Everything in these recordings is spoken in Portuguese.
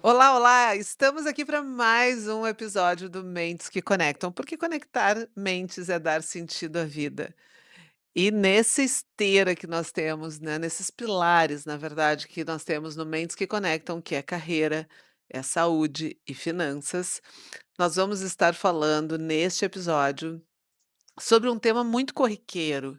Olá, olá! Estamos aqui para mais um episódio do Mentes que Conectam, porque conectar mentes é dar sentido à vida. E nessa esteira que nós temos, né, nesses pilares, na verdade, que nós temos no Mentes que Conectam, que é carreira, é saúde e finanças, nós vamos estar falando neste episódio sobre um tema muito corriqueiro,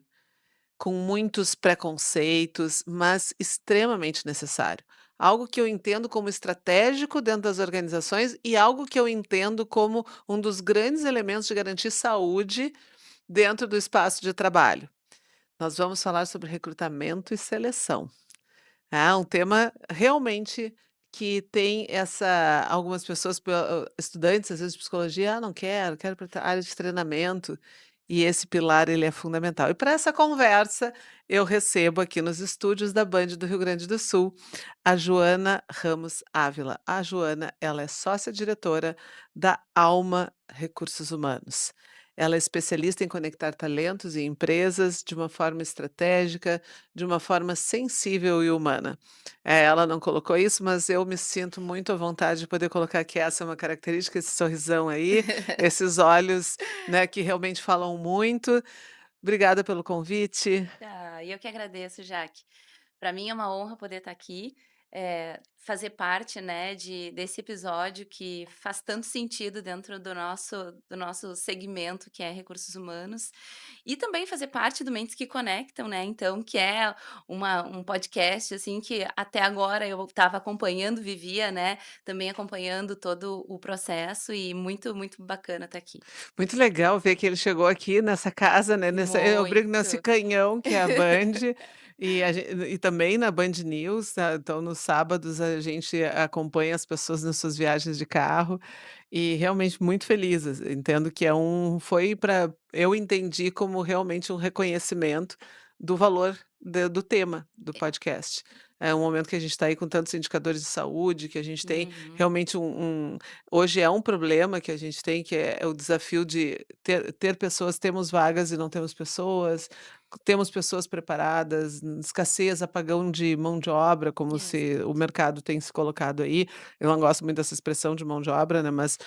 com muitos preconceitos, mas extremamente necessário. Algo que eu entendo como estratégico dentro das organizações e algo que eu entendo como um dos grandes elementos de garantir saúde dentro do espaço de trabalho. Nós vamos falar sobre recrutamento e seleção. Um tema realmente que tem essa algumas pessoas, estudantes, às vezes, de psicologia: "Ah, não quero, quero para área de treinamento", e esse pilar ele é fundamental. E para essa conversa, eu recebo aqui nos estúdios da Band do Rio Grande do Sul, a Joana Ramos Ávila. A Joana, ela é sócia-diretora da Alma Recursos Humanos. Ela é especialista em conectar talentos e empresas de uma forma estratégica, de uma forma sensível e humana. Ela não colocou isso, mas eu me sinto muito à vontade de poder colocar que essa é uma característica, esse sorrisão aí, esses olhos, né, que realmente falam muito. Obrigada pelo convite. E eu que agradeço, Jaque. Para mim é uma honra poder estar aqui, fazer parte, né, desse episódio que faz tanto sentido dentro do nosso segmento, que é recursos humanos, e também fazer parte do Mentes que Conectam, né, então, que é um podcast, assim, que até agora eu estava acompanhando, vivia, né, também acompanhando todo o processo e muito, muito bacana estar aqui. Muito legal ver que ele chegou aqui nessa casa, né, eu brinco nesse Muito. canhão que é a Band, e também na Band News, então nos sábados a gente acompanha as pessoas nas suas viagens de carro, e realmente muito felizes, entendo que foi para eu entendi como realmente um reconhecimento do valor do tema do podcast. É um momento que a gente está aí com tantos indicadores de saúde, que a gente tem Uhum. realmente hoje é um problema que a gente tem, que é o desafio de ter pessoas, temos vagas e não temos pessoas, temos pessoas preparadas, escassez, apagão de mão de obra, como se o Exato. mercado tem se colocado aí. Eu não gosto muito dessa expressão de mão de obra, né, mas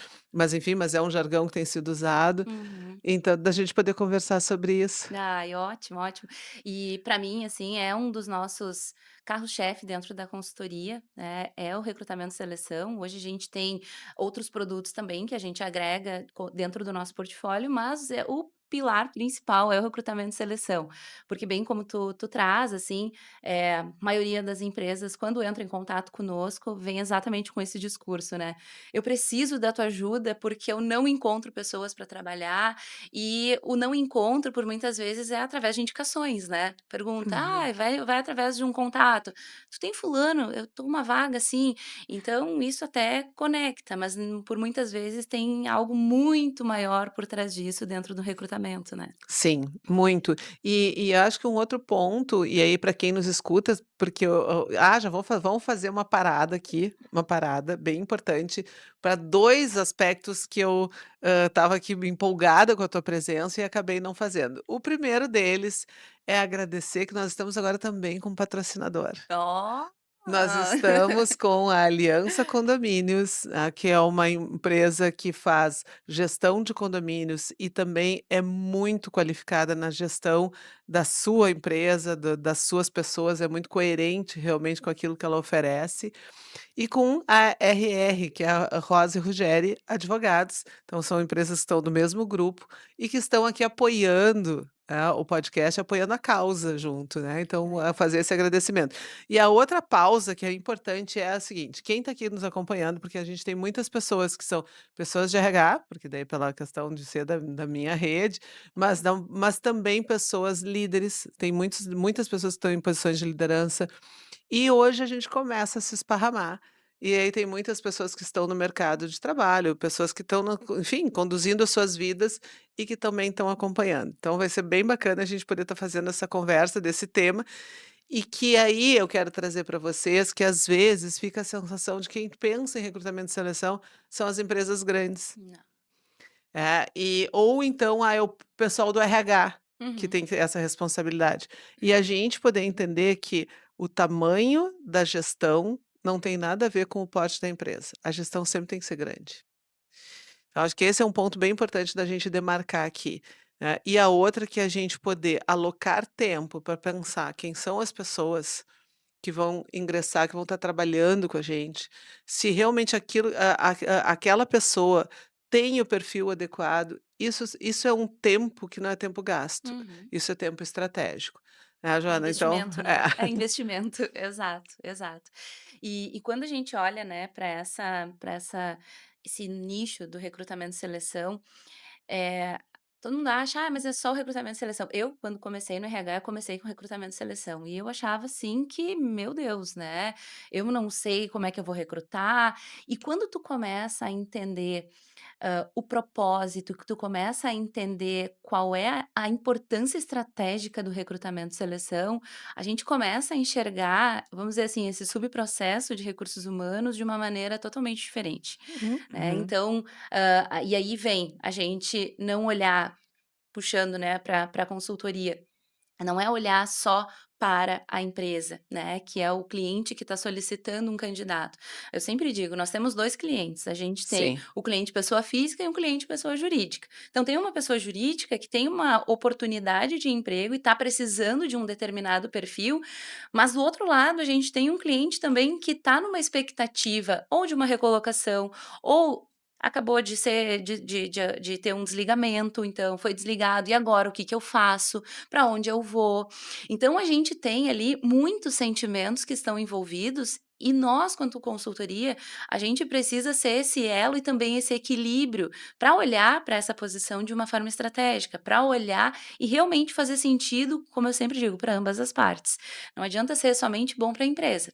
enfim, mas é um jargão que tem sido usado, Uhum. então da gente poder conversar sobre isso. Ai, ótimo, ótimo. E para mim, assim, é um dos nossos carros-chefe dentro da consultoria, né, é o recrutamento e seleção. Hoje a gente tem outros produtos também que a gente agrega dentro do nosso portfólio, mas o pilar principal é o recrutamento e seleção. Porque bem como tu traz, assim, a maioria das empresas, quando entra em contato conosco, vem exatamente com esse discurso, né? Eu preciso da tua ajuda porque eu não encontro pessoas para trabalhar e o não encontro, por muitas vezes, é através de indicações, né. Pergunta: Uhum. vai através de um contato. "Tu tem fulano? Eu tô uma vaga assim". Então isso até conecta, mas por muitas vezes tem algo muito maior por trás disso dentro do recrutamento, né. Sim, muito. E eu acho que um outro ponto, e aí para quem nos escuta, porque já vamos fazer uma parada aqui, uma parada bem importante para 2 aspectos que eu, estava aqui empolgada com a tua presença e acabei não fazendo. O primeiro deles é agradecer que nós estamos agora também com um patrocinador. Ó! Nós estamos com a Aliança Condomínios, que é uma empresa que faz gestão de condomínios e também é muito qualificada na gestão da sua empresa, das suas pessoas, é muito coerente realmente com aquilo que ela oferece. E com a RR, que é a Rosa e Ruggeri Advogados, então são empresas que estão do mesmo grupo e que estão aqui apoiando, o podcast, apoiando a causa junto, né, então fazer esse agradecimento. E a outra pausa que é importante é a seguinte: quem está aqui nos acompanhando, porque a gente tem muitas pessoas que são pessoas de RH, porque daí pela questão de ser da minha rede, mas também pessoas líderes, tem muitas pessoas que estão em posições de liderança, e hoje a gente começa a se esparramar. E aí tem muitas pessoas que estão no mercado de trabalho, pessoas que estão, enfim, conduzindo as suas vidas e que também estão acompanhando. Então vai ser bem bacana a gente poder estar fazendo essa conversa desse tema e que aí eu quero trazer para vocês que às vezes fica a sensação de quem pensa em recrutamento e seleção são as empresas grandes. Não. Ou então, é o pessoal do RH que Uhum. tem essa responsabilidade. E a gente poder entender que o tamanho da gestão não tem nada a ver com o porte da empresa, a gestão sempre tem que ser grande. Eu acho que esse é um ponto bem importante da gente demarcar aqui, né. E a outra que a gente poder alocar tempo para pensar quem são as pessoas que vão ingressar, que vão estar trabalhando com a gente, se realmente aquilo aquela pessoa tem o perfil adequado, isso é um tempo que não é tempo gasto, Uhum. isso é tempo estratégico, né, É Joana, então investimento, é. né. É investimento, exato, exato. E quando a gente olha, né, para esse nicho do recrutamento e seleção, eh, todo mundo acha: "Ah, mas é só o recrutamento e seleção". Eu, quando comecei no RH, eu comecei com recrutamento e seleção, e eu achava, assim, que, meu Deus, né, eu não sei como é que eu vou recrutar. E quando tu começa a entender o propósito, que tu começa a entender qual é a importância estratégica do recrutamento e seleção, a gente começa a enxergar, vamos dizer assim, esse subprocesso de recursos humanos de uma maneira totalmente diferente, né. Uhum. Então, e aí vem a gente não olhar, puxando, né, para a consultoria, não é olhar só para a empresa, né, que é o cliente que está solicitando um candidato. Eu sempre digo, nós temos 2 clientes, a gente tem Sim. o cliente pessoa física e um cliente pessoa jurídica. Então tem uma pessoa jurídica que tem uma oportunidade de emprego e está precisando de um determinado perfil, mas do outro lado a gente tem um cliente também que está numa expectativa ou de uma recolocação ou acabou de ser de ter um desligamento, então foi desligado, e agora o que que eu faço? Para onde eu vou. Então a gente tem ali muitos sentimentos que estão envolvidos e nós, quanto consultoria, a gente precisa ser esse elo e também esse equilíbrio para olhar para essa posição de uma forma estratégica, para olhar e realmente fazer sentido, como eu sempre digo, para ambas as partes. Não adianta ser somente bom para a empresa.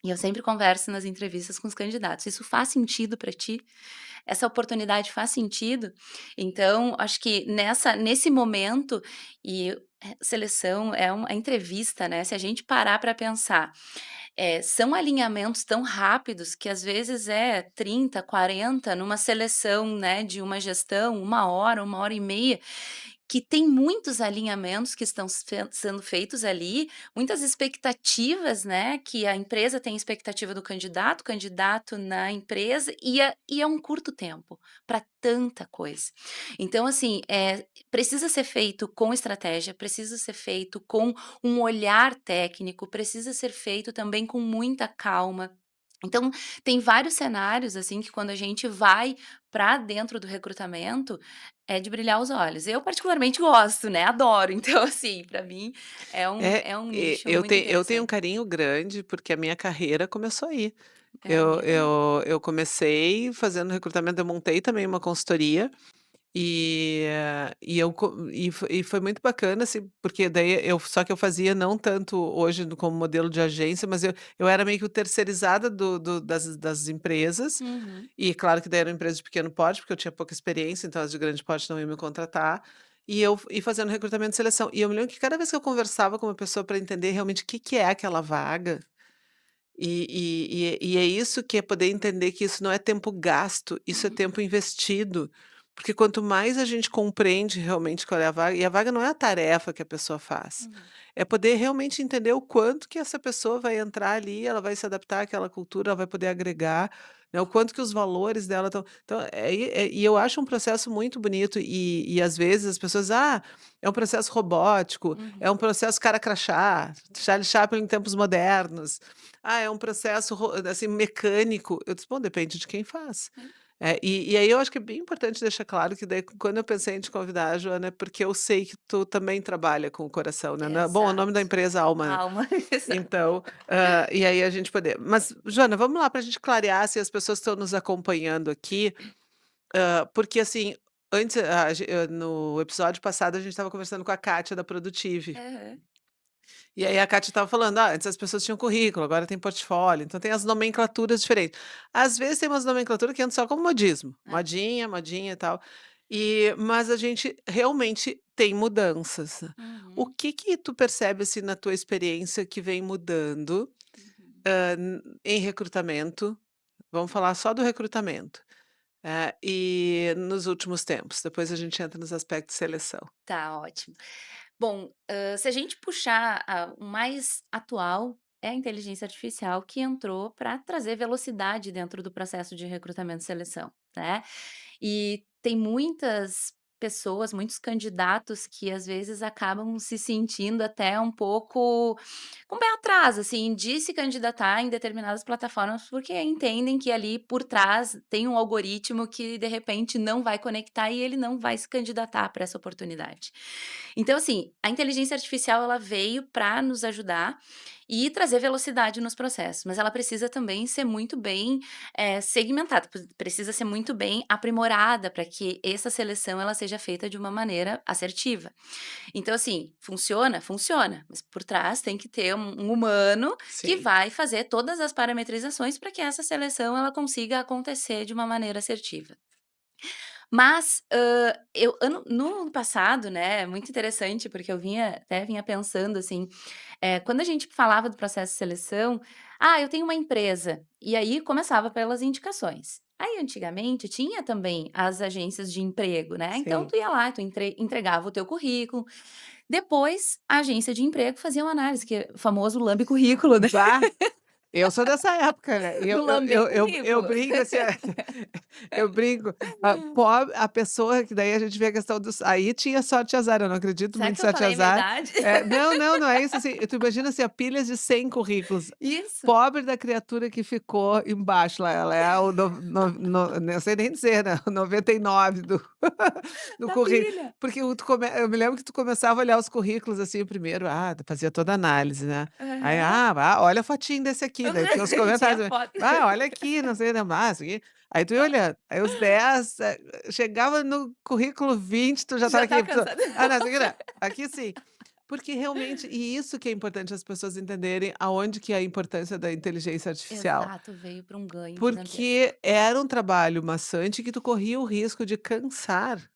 E eu sempre converso nas entrevistas com os candidatos. Isso faz sentido para ti? Essa oportunidade faz sentido? Então, acho que nesse momento e seleção é uma entrevista, né, se a gente parar para pensar, são alinhamentos tão rápidos que às vezes é 30, 40 numa seleção, né, de uma gestão, 1 hora e meia, que tem muitos alinhamentos que estão sendo feitos ali, muitas expectativas, né, que a empresa tem expectativa do candidato, o candidato na empresa, e é um curto tempo para tanta coisa. Então, assim, precisa ser feito com estratégia, precisa ser feito com um olhar técnico, precisa ser feito também com muita calma. Então, tem vários cenários, assim, que quando a gente vai para dentro do recrutamento, é de brilhar os olhos. Eu particularmente gosto, né, adoro. Então, assim, para mim É, é um nicho eu muito tenho um interessante. carinho grande, porque a minha carreira começou aí. É, a Eu minha também. eu eu comecei fazendo recrutamento, eu montei também uma consultoria, e foi muito bacana, assim, porque daí só que eu fazia não tanto hoje como modelo de agência, mas eu era meio que o terceirizada das empresas, Uhum. e claro que daí eram empresas de pequeno porte, porque eu tinha pouca experiência, então as de grande porte não iam me contratar, e eu fazendo recrutamento e seleção. E eu me lembro que cada vez que eu conversava com uma pessoa para entender realmente o que que é aquela vaga, e é isso que é poder entender que isso não é tempo gasto, isso é Uhum. tempo investido, porque quanto mais a gente compreende realmente qual é a vaga, e a vaga não é a tarefa que a pessoa faz, Uhum. é poder realmente entender o quanto que essa pessoa vai entrar ali, ela vai se adaptar àquela cultura, ela vai poder agregar, né, o quanto que os valores dela estão, então, e eu acho um processo muito bonito, e às vezes as pessoas: "Ah, é um processo robótico, é Uhum. um processo cara crachá, Charlie Chaplin em tempos modernos". Ah, é um processo assim, mecânico. Eu disse: "Bom, depende de quem faz". É. E aí eu acho que é bem importante deixar claro que daí quando eu pensei em te convidar, Joana, é porque eu sei que tu também trabalha com o coração, né, bom, o nome da Exato. empresa é Alma, né. Alma, exato. Então, e aí a gente poder mas, Joana, vamos lá para a gente clarear se as pessoas estão nos acompanhando aqui, porque assim, antes no episódio passado a gente estava conversando com a Kátia da Produtive. Aham. E aí a Kátia estava falando: "Ah, antes as pessoas tinham currículo, agora tem portfólio", então tem as nomenclaturas diferentes. Às vezes tem umas nomenclaturas que entram só como modismo, É. modinha, modinha e tal, mas a gente realmente tem mudanças. O Uhum. que que tu percebe, assim, na tua experiência que vem mudando, Uhum. em recrutamento, vamos falar só do recrutamento, e nos últimos tempos, depois a gente entra nos aspectos de seleção. Tá ótimo. Bom, se a gente puxar o mais atual, é a inteligência artificial que entrou para trazer velocidade dentro do processo de recrutamento e seleção, né. E tem muitas pessoas, muitos candidatos que às vezes acabam se sentindo até um pouco com o pé atrás, assim, de se candidatar em determinadas plataformas, porque entendem que ali por trás tem um algoritmo que de repente não vai conectar e ele não vai se candidatar para essa oportunidade. Então, assim, a inteligência artificial ela veio para nos ajudar e trazer velocidade nos processos, mas ela precisa também ser muito bem, segmentada, precisa ser muito bem aprimorada para que essa seleção ela seja feita de uma maneira assertiva. Então, assim, funciona? Funciona, mas por trás tem que ter um humano que Sim. vai fazer todas as parametrizações para que essa seleção ela consiga acontecer de uma maneira assertiva. Mas, eu no ano passado, né, é muito interessante, porque eu vinha pensando, assim, quando a gente falava do processo de seleção: "Ah, eu tenho uma empresa", e aí começava pelas indicações. Aí antigamente tinha também as agências de emprego, né, então Sim. tu ia lá, tu entregava o teu currículo, depois a agência de emprego fazia uma análise, que é o famoso lambe currículo, né, Bah, eu sou dessa época, né, e eu do eu lamber eu eu eu currículo. brinco assim, eu brinco, a pessoa que daí a gente vê a questão dos aí tinha sorte e azar, eu não acredito Será muito em que eu sorte e falei a minha azar. idade? Não, não, não é isso, assim, tu imagina, assim, a pilhas de 100 currículos, Isso, pobre da criatura que ficou embaixo lá, ela é o não sei nem dizer, né, o 99 do da currículo, pilha. porque o tu come eu me lembro que tu começava a olhar os currículos, assim, primeiro, fazia toda a análise, né. Aí, Aham. olha a fotinho desse aqui, daí tinha os Tinha comentários também. foto. Olha aqui, não sei, né, isso aqui", aí tu ia olhando, aí os 10, chegava no currículo 20, tu já estava Já aqui, tá cansada. não, isso aqui não, aqui sim. Porque realmente e isso que é importante as pessoas entenderem aonde que é a importância da inteligência artificial, Exato, veio para um ganho gigantesco. porque era um trabalho maçante que tu corria o risco de cansar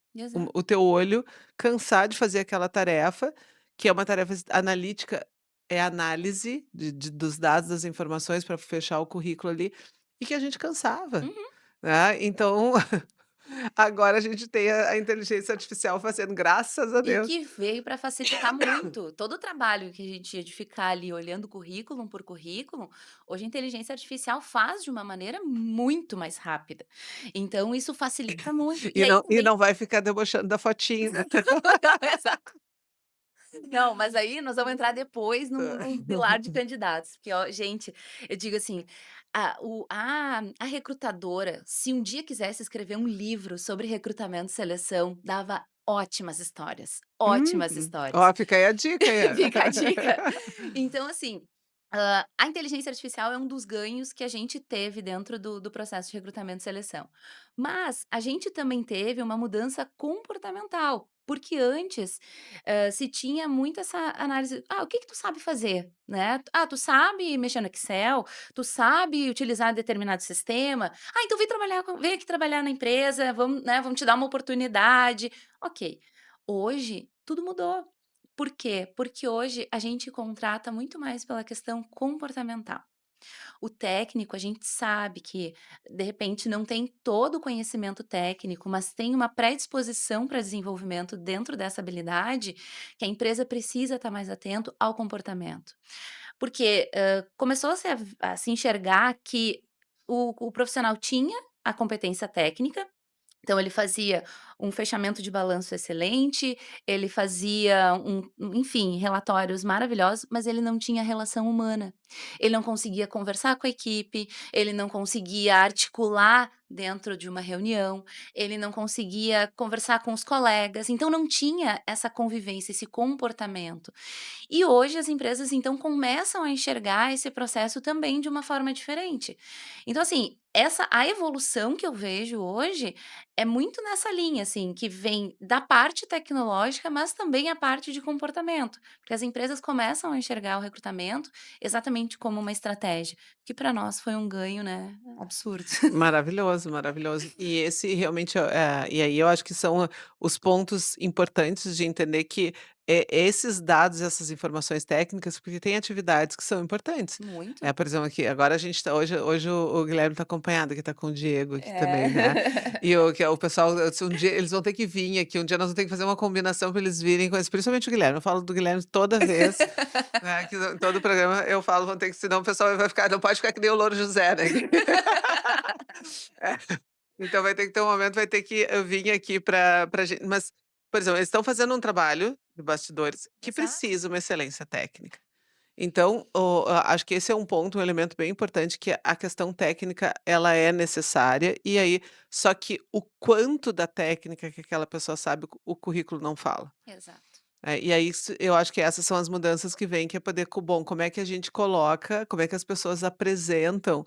o Exato. teu olho, cansar de fazer aquela tarefa, que é uma tarefa analítica, é análise dos dados, das informações para fechar o currículo ali, e que a gente cansava, Uhum. né, então agora a gente tem a inteligência artificial fazendo, graças a E Deus. que veio para facilitar muito. Todo o trabalho que a gente tinha de ficar ali olhando currículo por currículo, hoje a inteligência artificial faz de uma maneira muito mais rápida. Então isso facilita muito. E E aí não também vai ficar debochando da fotinho, né. exato. Não, mas aí nós vamos entrar depois num pilar de candidatos, porque ó, gente, eu digo assim, a recrutadora, se um dia quisesse escrever um livro sobre recrutamento e seleção, dava ótimas histórias. Ó, fica aí a dica aí, Fica a dica. ó. Então assim, a inteligência artificial é um dos ganhos que a gente teve dentro do processo de recrutamento e seleção. Mas a gente também teve uma mudança comportamental, porque antes, se tinha muito essa análise: "Ah, o que que tu sabe fazer?", né. "Ah, tu sabe mexer no Excel? Tu sabe utilizar determinado sistema? Ah, então vem aqui trabalhar na empresa, vamos te dar uma oportunidade". Ok. Hoje, tudo mudou. Por quê? Porque hoje a gente contrata muito mais pela questão comportamental. O técnico, a gente sabe que, de repente, não tem todo o conhecimento técnico, mas tem uma predisposição para desenvolvimento dentro dessa habilidade, que a empresa precisa estar mais atento ao comportamento. Porque, começou a se enxergar que o profissional tinha a competência técnica, então ele fazia um fechamento de balanço excelente, ele fazia enfim, relatórios maravilhosos, mas ele não tinha relação humana. Ele não conseguia conversar com a equipe, ele não conseguia articular dentro de uma reunião, ele não conseguia conversar com os colegas, então não tinha essa convivência, esse comportamento. E hoje as empresas então começam a enxergar esse processo também de uma forma diferente. Então assim, a evolução que eu vejo hoje é muito nessa linha, assim, que vem da parte tecnológica, mas também a parte de comportamento, porque as empresas começam a enxergar o recrutamento exatamente como uma estratégia, que para nós foi um ganho, né, absurdo. Maravilhoso, maravilhoso. E esse realmente e aí eu acho que são os pontos importantes de entender que esses dados, essas informações técnicas, porque tem atividades que são importantes. Muito. Por exemplo, aqui, agora a gente tá hoje o Guilherme está acompanhado, que está com o Diego aqui também, né. É. E o que é o pessoal, se um dia eles vão ter que vir aqui, um dia nós vamos ter que fazer uma combinação para eles virem com esse, principalmente o Guilherme, eu falo do Guilherme toda vez, né, que todo programa eu falo, vão ter que, senão o pessoal vai ficar, não pode ficar que nem o Louro José, né. É. Então vai ter que ter um momento, vai ter que, vir aqui pra gente, mas, por exemplo, eles estão fazendo um trabalho de bastidores que Exato. precisa uma excelência técnica. Então, acho que esse é um ponto, um elemento bem importante, que a questão técnica, ela é necessária, e aí só que o quanto da técnica que aquela pessoa sabe, o currículo não fala. Exato. E aí eu acho que essas são as mudanças que vêm, que é poder bom, como é que a gente coloca, como é que as pessoas apresentam,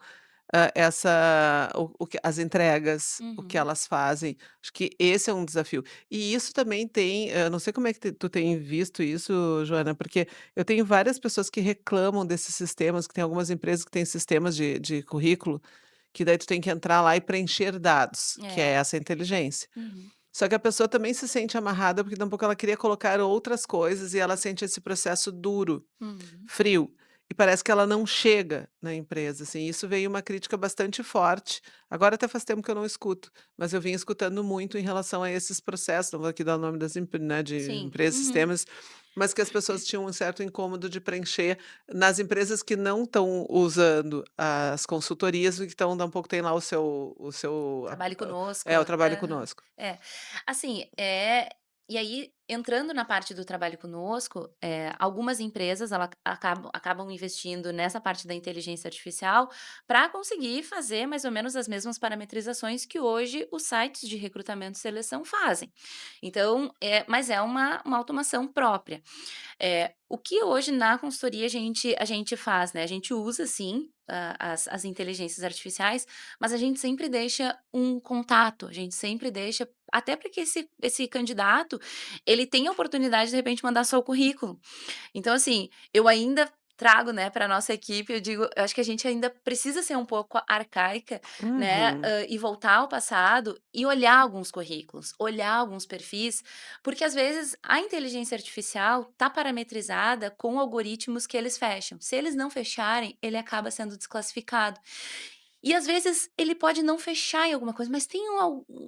o que as entregas, o que Uhum. elas fazem, acho que esse é um desafio. E isso também tem, não sei como é que tu tem visto isso, Joana, porque eu tenho várias pessoas que reclamam desses sistemas, que tem algumas empresas que têm sistemas de currículo, que daí tu tem que entrar lá e preencher dados, que é É. essa inteligência. Uhum. Só que a pessoa também se sente amarrada, porque tampouco ela queria colocar outras coisas e ela sente esse processo duro, Uhum. frio, e parece que ela não chega na empresa, assim. Isso veio uma crítica bastante forte. Agora até faz tempo que eu não escuto, mas eu vim escutando muito em relação a esses processos, não vou aqui dar o nome das né, de Sim. empresas, Uhum. sistemas, mas que as pessoas tinham um certo incômodo de preencher nas empresas que não estão usando as consultorias e que estão, daqui a pouco tem lá o seu Trabalhe conosco. o trabalho Aham. conosco. É. Assim, e aí, entrando na parte do trabalho conosco, algumas empresas ela acabam investindo nessa parte da inteligência artificial para conseguir fazer mais ou menos as mesmas parametrizações que hoje os sites de recrutamento e seleção fazem. Então, mas é uma automação própria. O que hoje na consultoria a gente faz, né, a gente usa sim, as inteligências artificiais, mas a gente sempre deixa um contato, a gente sempre deixa até para que esse candidato, ele tenha a oportunidade de repente mandar só o currículo. Então, assim, eu ainda trago, né, para nossa equipe, eu digo, eu acho que a gente ainda precisa ser um pouco arcaica, né, Uhum. e voltar ao passado e olhar alguns currículos, olhar alguns perfis, porque às vezes a inteligência artificial tá parametrizada com algoritmos que eles fecham. Se eles não fecharem, ele acaba sendo desclassificado. E às vezes ele pode não fechar em alguma coisa, mas tem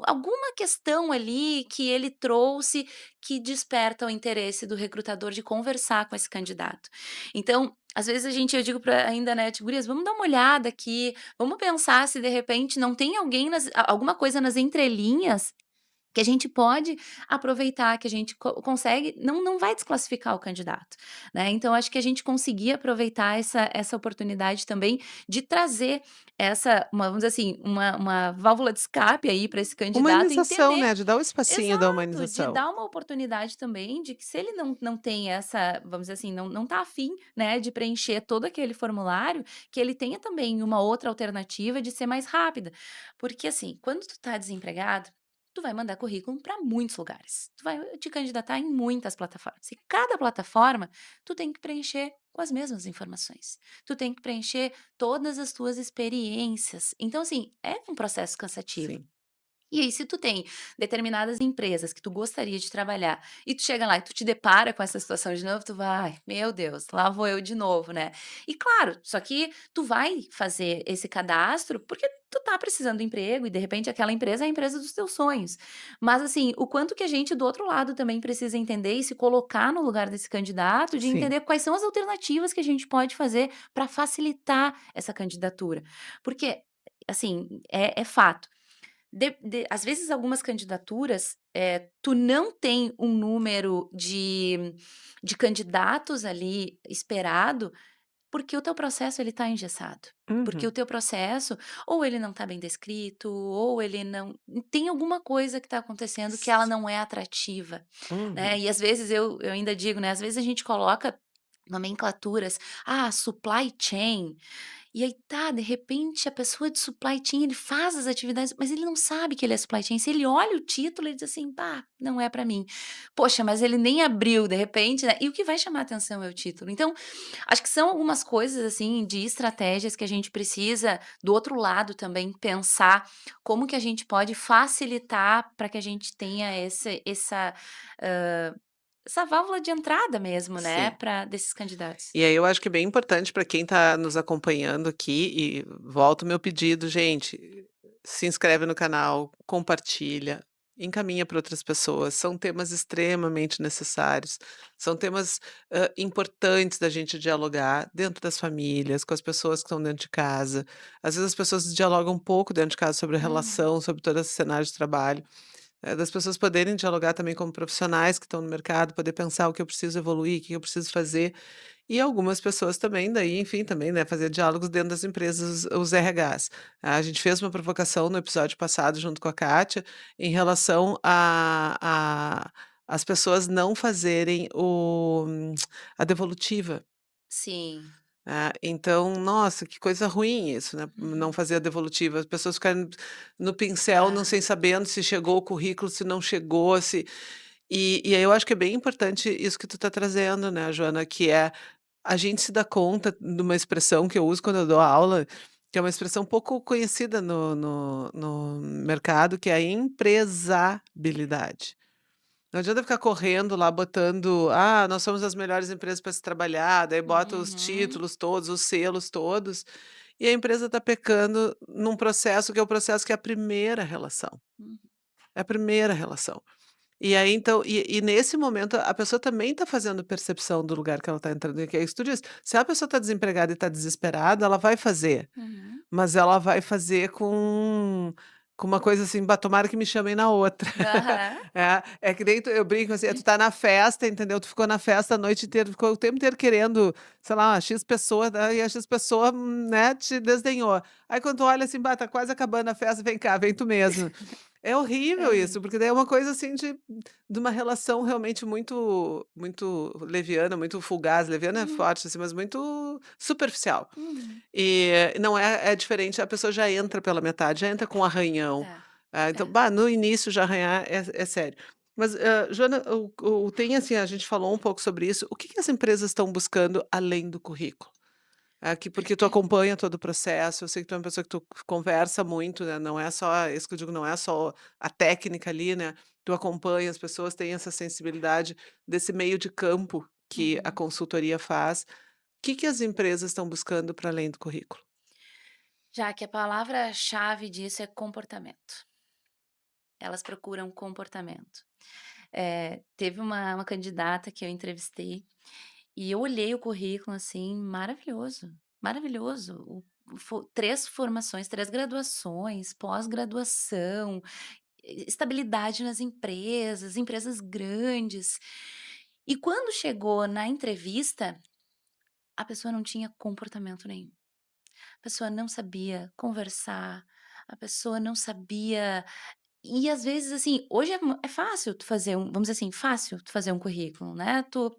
alguma questão ali que ele trouxe que desperta o interesse do recrutador de conversar com esse candidato. Então, às vezes eu digo para ainda, né, tipo: "Gurias, vamos dar uma olhada aqui, vamos pensar se de repente não tem alguém alguma coisa nas entrelinhas que a gente pode aproveitar, que a gente consegue não vai desclassificar o candidato, né. Então acho que a gente conseguir aproveitar essa oportunidade também de trazer vamos dizer assim, uma válvula de escape aí para esse candidato Humanização, entender. né, de dar o espacinho da Exato, de humanização. dar uma oportunidade também de que se ele não tem essa, vamos dizer assim, não tá afim, né, de preencher todo aquele formulário, que ele tenha também uma outra alternativa de ser mais rápida. Porque assim, quando tu tá desempregado, tu vai mandar currículo para muitos lugares, tu vai te candidatar em muitas plataformas, e cada plataforma tu tem que preencher com as mesmas informações, tu tem que preencher todas as tuas experiências, então assim, é um processo cansativo. Sim. E aí, se tu tem determinadas empresas que tu gostaria de trabalhar e tu chega lá e tu te depara com essa situação de novo, tu vai: "Ai, meu Deus, lá vou eu de novo", né. E claro, só que tu vai fazer esse cadastro, porque tu tá precisando de emprego e de repente aquela empresa é a empresa dos teus sonhos. Mas assim, o quanto que a gente do outro lado também precisa entender e se colocar no lugar desse candidato, de Sim. entender quais são as alternativas que a gente pode fazer para facilitar essa candidatura. Porque, assim, é fato, às vezes algumas candidaturas, tu não tem um número de candidatos ali esperado, porque o teu processo ele tá engessado. Porque o Uhum. teu processo, ou ele não está bem descrito, ou ele não tem alguma coisa que está acontecendo que ela S não é atrativa, né. Uhum. E às vezes eu ainda digo, né, às vezes a gente coloca nomenclaturas, supply chain, e aí tá, de repente a pessoa de supply chain, ele faz as atividades, mas ele não sabe que ele é supply chain, se ele olha o título, ele diz assim: "Pá, não é pra mim". Poxa, mas ele nem abriu, de repente, né, e o que vai chamar atenção é o título. Então, acho que são algumas coisas, assim, de estratégias que a gente precisa, do outro lado também, pensar como que a gente pode facilitar para que a gente tenha essa, essa válvula de entrada mesmo, né, Sim. para desses candidatos. E aí eu acho que é bem importante para quem está nos acompanhando aqui, e volta o meu pedido, gente, se inscreve no canal, compartilha, encaminha para outras pessoas, são temas extremamente necessários, são temas, importantes da gente dialogar dentro das famílias, com as pessoas que estão dentro de casa. Às vezes as pessoas dialogam um pouco dentro de casa sobre a Uhum, relação, sobre todo esse cenário de trabalho. Das pessoas poderem dialogar também como profissionais que estão no mercado, poder pensar o que eu preciso evoluir, o que eu preciso fazer. E algumas pessoas também, daí, enfim, também, né, fazer diálogos dentro das empresas, os RHs. A gente fez uma provocação no episódio passado, junto com a Kátia, em relação a as pessoas não fazerem a devolutiva. sim. Então, nossa, que coisa ruim isso, né, não Uhum. fazer a devolutiva, as pessoas ficarem no pincel, não Ah, sem sabendo se chegou o currículo, se não chegou, se e aí eu acho que é bem importante isso que tu tá trazendo, né, Joana, que é a gente se dá conta de uma expressão que eu uso quando eu dou aula, que é uma expressão pouco conhecida no mercado, que é a empresabilidade. Não adianta ficar correndo lá botando: "Ah, nós somos as melhores empresas para se trabalhar", daí bota os uhum, títulos todos, os selos todos, e a empresa está pecando num processo que é o processo que é a primeira relação, uhum. é a primeira relação. E aí então nesse momento a pessoa também está fazendo percepção do lugar que ela está entrando, que é isso que tu disse, se a pessoa está desempregada e está desesperada, ela vai fazer. Uhum. Mas ela vai fazer com uma coisa assim: "Bah, tomara que me chamem na outra". Aham. É que nem eu brinco assim, tu tá na festa, entendeu, tu ficou na festa a noite inteira, ficou o tempo inteiro querendo, sei lá, X pessoa, daí a X pessoa, né, te desdenhou. Aí quando tu olha assim: "Bah, tá quase acabando a festa, vem cá, vem tu mesmo". É horrível Aham. isso, porque daí é uma coisa assim de uma relação realmente muito leviana, muito fugaz, leviana é Uhum, forte, assim, mas muito superficial. uhum. E não é diferente, a pessoa já entra pela metade, já entra com arranhão. É, Então, é. bah, no início já arranhar é sério. Mas, Joana, tem assim, a gente falou um pouco sobre isso, o que que as empresas estão buscando além do currículo? Aqui porque tu acompanha todo o processo, eu sei que tu é uma pessoa que tu conversa muito, né, não é só isso que eu digo, não é só a técnica ali, né, tu acompanha as pessoas, tem essa sensibilidade desse meio de campo que a Uhum. consultoria faz. O que que as empresas estão buscando para além do currículo? Já que a palavra-chave disso é comportamento. Elas procuram comportamento. Teve uma candidata que eu entrevistei, e eu olhei o currículo, assim, maravilhoso, maravilhoso. 3 formações, 3 graduações, pós-graduação, estabilidade nas empresas, empresas grandes. E quando chegou na entrevista, a pessoa não tinha comportamento nenhum. A pessoa não sabia conversar, a pessoa não sabia, e às vezes, assim, hoje é fácil tu fazer vamos dizer assim, fácil tu fazer um currículo, né, tu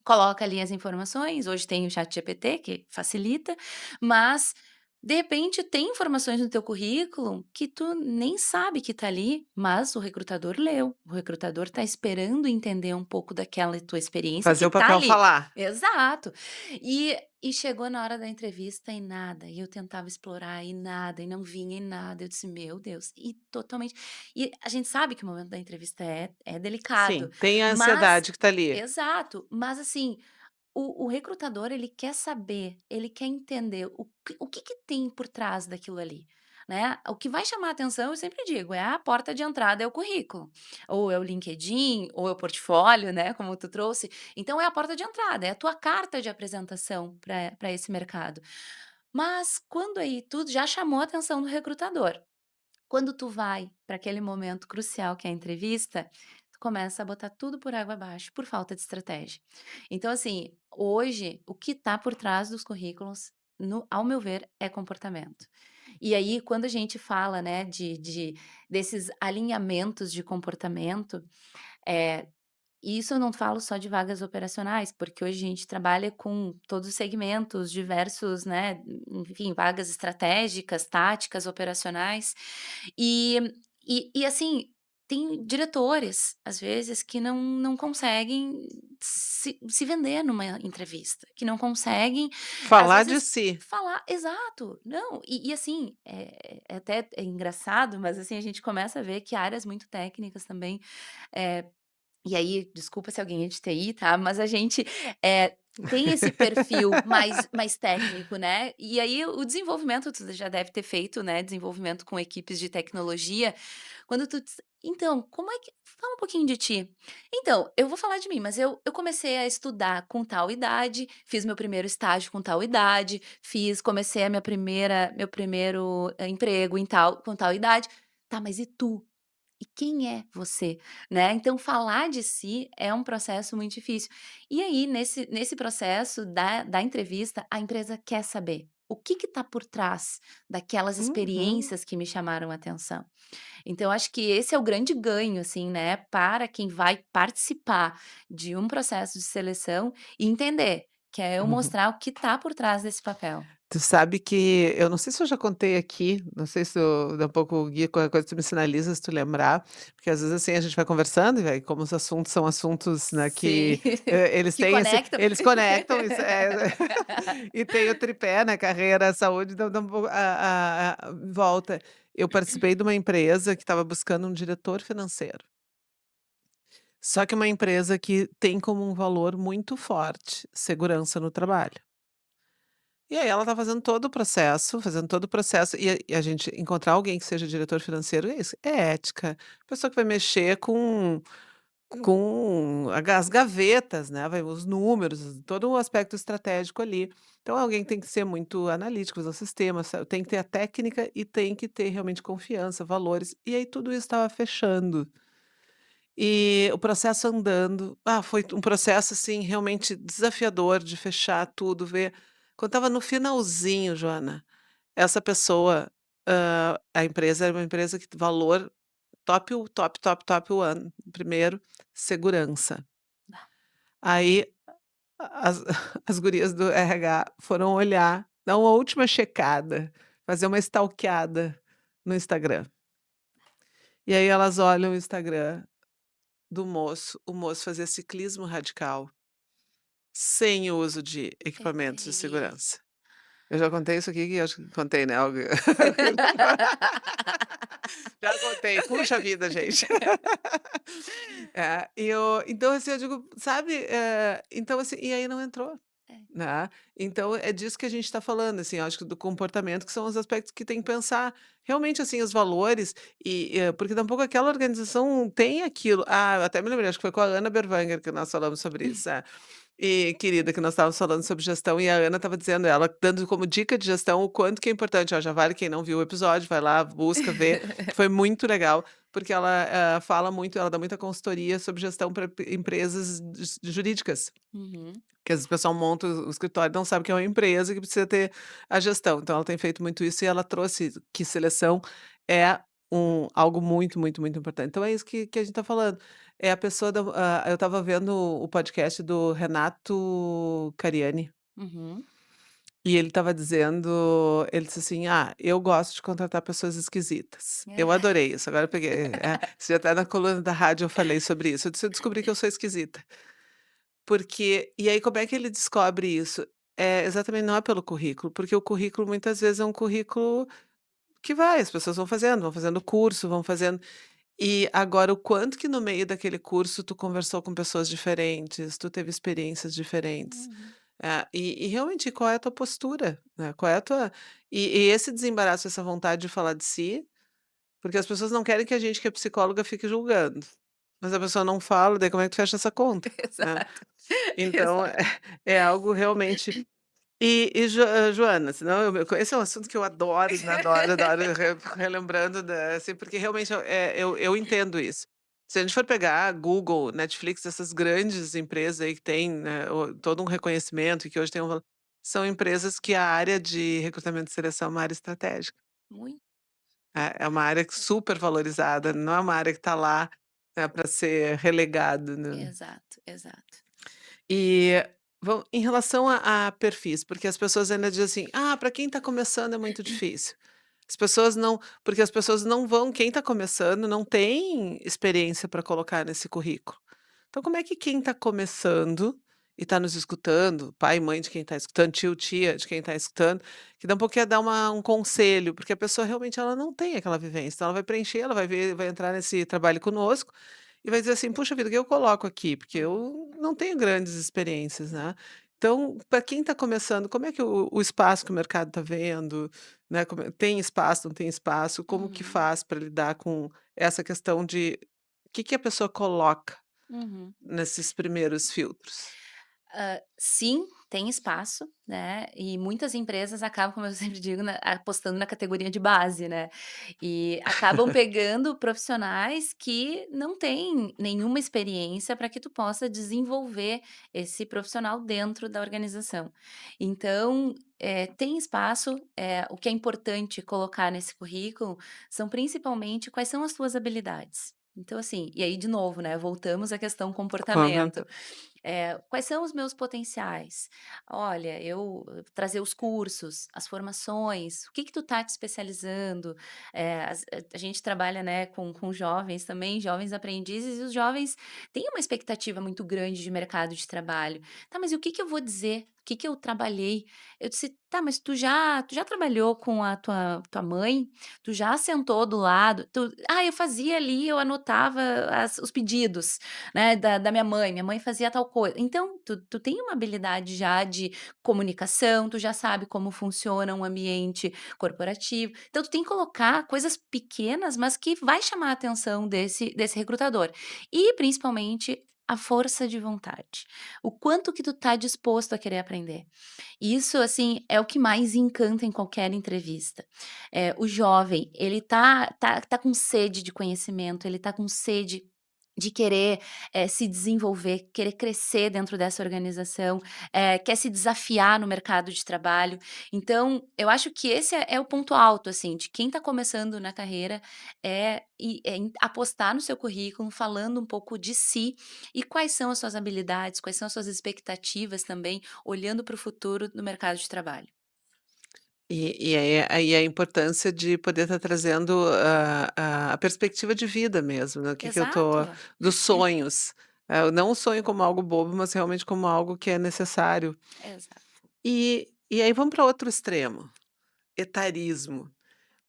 coloca ali as informações, hoje tem o ChatGPT que facilita, mas de repente tem informações no teu currículo que tu nem sabe que tá ali, mas o recrutador leu, o recrutador tá esperando entender um pouco daquela tua experiência Fazer que o tá papel ali. falar. Exato. E chegou na hora da entrevista e nada, e eu tentava explorar e nada, e não vinha e nada, eu disse: "Meu Deus", e totalmente, e a gente sabe que o momento da entrevista é delicado, Sim, tem a mas ansiedade que tá ali. exato, mas assim, o recrutador ele quer saber, ele quer entender o que tem por trás daquilo ali, né. O que vai chamar a atenção, eu sempre digo, é a porta de entrada, é o currículo, ou é o LinkedIn, ou é o portfólio, né, como tu trouxe. Então é a porta de entrada, é a tua carta de apresentação para esse mercado. Mas quando aí tu já chamou a atenção do recrutador, quando tu vai para aquele momento crucial que é a entrevista, tu começa a botar tudo por água abaixo, por falta de estratégia. Então, assim, hoje, o que está por trás dos currículos, ao meu ver, é comportamento. E aí, quando a gente fala, né, desses alinhamentos de comportamento, é, e isso eu não falo só de vagas operacionais, porque hoje a gente trabalha com todos os segmentos, diversos, né, enfim, vagas estratégicas, táticas, operacionais. E assim, tem diretores, às vezes, que não conseguem se vender numa entrevista, que não conseguem, às Falar de vezes, si. falar exato. Não, assim, é até é engraçado, mas, assim, a gente começa a ver que áreas muito técnicas também, eh E aí, desculpa se alguém é de TI, tá, mas a gente, eh, tem esse perfil mais técnico, né, e aí o desenvolvimento tu já deve ter feito, né, desenvolvimento com equipes de tecnologia, quando tu diz: "Então, como é que fala um pouquinho de ti". "Então, eu vou falar de mim, mas eu comecei a estudar com tal idade, fiz meu primeiro estágio com tal idade, comecei a meu primeiro, emprego em tal com tal idade". "Tá, mas e tu? E quem é você?", né, então falar de si é um processo muito difícil. E aí nesse processo da entrevista, a empresa quer saber, o que que tá por trás daquelas Uhum. experiências que me chamaram a atenção. Então acho que esse é o grande ganho, assim, né, para quem vai participar de um processo de seleção e entender, que é eu Uhum. mostrar o que tá por trás desse papel. Tu sabe que eu não sei se eu já contei aqui, não sei se eu daqui a pouco o guia, qualquer coisa tu me sinaliza se tu lembrar, porque às vezes, assim, a gente vai conversando e vai como os assuntos são assuntos, né, Sim, que, eles que têm esse conectam. eles conectam, isso e tem o tripé, né, carreira, saúde, então dá um pouco a volta. Eu participei de uma empresa que estava buscando um diretor financeiro, só que uma empresa que tem como um valor muito forte segurança no trabalho. E aí ela tá fazendo todo o processo e a gente encontrar alguém que seja diretor financeiro é isso, é ética, pessoa que vai mexer com as gavetas, né, vai os números, todo o aspecto estratégico ali. Então alguém tem que ser muito analítico, usar o sistema, tem que ter a técnica e tem que ter realmente confiança, valores, e aí tudo isso estava fechando. E o processo andando, foi um processo, assim, realmente desafiador de fechar tudo, ver quando estava no finalzinho, Joana, essa pessoa, a empresa era uma empresa que valor top, o top, top, top one, primeiro, segurança. Aí as as gurias do RH foram olhar, dar uma última checada, fazer uma stalkeada no Instagram. E aí elas olham o Instagram do moço, o moço fazia ciclismo radical, sem o uso de equipamentos de Ei. segurança. Eu já contei isso aqui, que acho que contei, né, algo já contei, puxa vida, gente. Então, assim, eu digo, sabe, então, assim, e aí não entrou, É. né. Então é disso que a gente está falando, assim, eu acho que do comportamento, que são os aspectos que tem que pensar. Realmente, assim, os valores porque tampouco aquela organização tem aquilo. Eu até me lembrei, acho que foi com a Ana Berwanger que nós falamos sobre isso, E querida, que nós estávamos falando sobre gestão e a Ana estava dizendo, ela dando como dica de gestão o quanto que é importante, ó, já vale quem não viu o episódio, vai lá, busca ver, que foi muito legal, porque ela, fala muito, ela dá muita consultoria sobre gestão para empresas jurídicas. Uhum. Que às vezes o pessoal monta o escritório e não sabe que é uma empresa que precisa ter a gestão. Então ela tem feito muito isso e ela trouxe que seleção é algo muito, muito, muito importante. Então é isso que a gente está falando. É a pessoa eu estava vendo o podcast do Renato Cariani, Uhum. e ele estava dizendo, ele disse assim: eu gosto de contratar pessoas esquisitas. Eu adorei isso, agora eu peguei, isso já tá na coluna da rádio, eu falei sobre isso. Eu disse: "Eu descobri que eu sou esquisita". Porque e aí como é que ele descobre isso? É, exatamente, não é pelo currículo, porque o currículo muitas vezes é um currículo que as pessoas vão fazendo curso, vão fazendo e agora o quanto que no meio daquele curso tu conversou com pessoas diferentes, tu teve experiências diferentes. Uhum. E realmente qual é a tua postura, né, qual é a tua e esse desembaraço, essa vontade de falar de si, porque as pessoas não querem que a gente que é psicóloga fique julgando, mas a pessoa não fala, daí como é que tu fecha essa conta, né? Exato, Então exato. é algo realmente Joana, senão esse é um assunto que eu adoro, né, adoro, adoro relembrando assim, porque realmente eu entendo isso. Se a gente for pegar Google, Netflix, essas grandes empresas aí que têm, né, todo um reconhecimento e que hoje tem um valor, são empresas que a área de recrutamento e seleção é uma área estratégica. Muito. É uma área super valorizada, não é uma área que está lá, né, para ser relegado, né. Exato, exato. E em relação a perfis, porque as pessoas ainda dizem assim: para quem está começando é muito difícil". As pessoas não porque as pessoas não vão quem está começando não tem experiência para colocar nesse currículo. Então como é que quem está começando e está nos escutando, pai e mãe de quem está escutando, tio, tia de quem está escutando, que dá um pouquinho a dar um conselho, porque a pessoa realmente ela não tem aquela vivência, então ela vai preencher, ela vai ver vai entrar nesse trabalho conosco, e vai dizer assim: "Puxa vida, o que eu coloco aqui?", porque Uhum, eu não tenho grandes experiências, né. Então, para quem está começando, como é que o espaço que o mercado está vendo, né, tem espaço, não tem espaço, como que uhum, faz para lidar com essa questão de o que que a pessoa coloca uhum. nesses primeiros filtros? Sim, tem espaço, né, e muitas empresas acabam, como eu sempre digo, né, apostando na categoria de base, né, e acabam pegando profissionais que não têm nenhuma experiência para que tu possa desenvolver esse profissional dentro da organização. Então, tem espaço, o que é importante colocar nesse currículo são principalmente quais são as tuas habilidades. Então assim, e aí de novo, né, voltamos à questão comportamento. Comenta. Quais são os meus potenciais? Olha, eu trazer os cursos, as formações, o que que tu tá te especializando? A gente trabalha, né, com jovens também, jovens aprendizes, e os jovens têm uma expectativa muito grande de mercado de trabalho. Tá, mas e o que que eu vou dizer? O que que eu trabalhei? Eu disse: "Tá, mas tu já trabalhou com a tua mãe? Tu já sentou do lado? Eu fazia ali, eu anotava os pedidos, né, da minha mãe fazia tal coisa". Então, tu tem uma habilidade já de comunicação, tu já sabe como funciona um ambiente corporativo, então tu tem que colocar coisas pequenas, mas que vai chamar a atenção desse recrutador. E principalmente a força de vontade, o quanto que tu tá disposto a querer aprender. Isso, assim, é o que mais encanta em qualquer entrevista. O jovem, ele tá com sede de conhecimento, ele tá com sede de querer, se desenvolver, querer crescer dentro dessa organização, quer se desafiar no mercado de trabalho. Então, eu acho que esse é o ponto alto, assim, de quem está começando na carreira, apostar no seu currículo, falando um pouco de si e quais são as suas habilidades, quais são as suas expectativas também, olhando para o futuro no mercado de trabalho. Aí a importância de poder estar trazendo a perspectiva de vida mesmo, né, o que que eu tô Exato. dos sonhos. Não o sonho como algo bobo, mas realmente como algo que é necessário. Exato. E aí vamos para outro extremo, etarismo.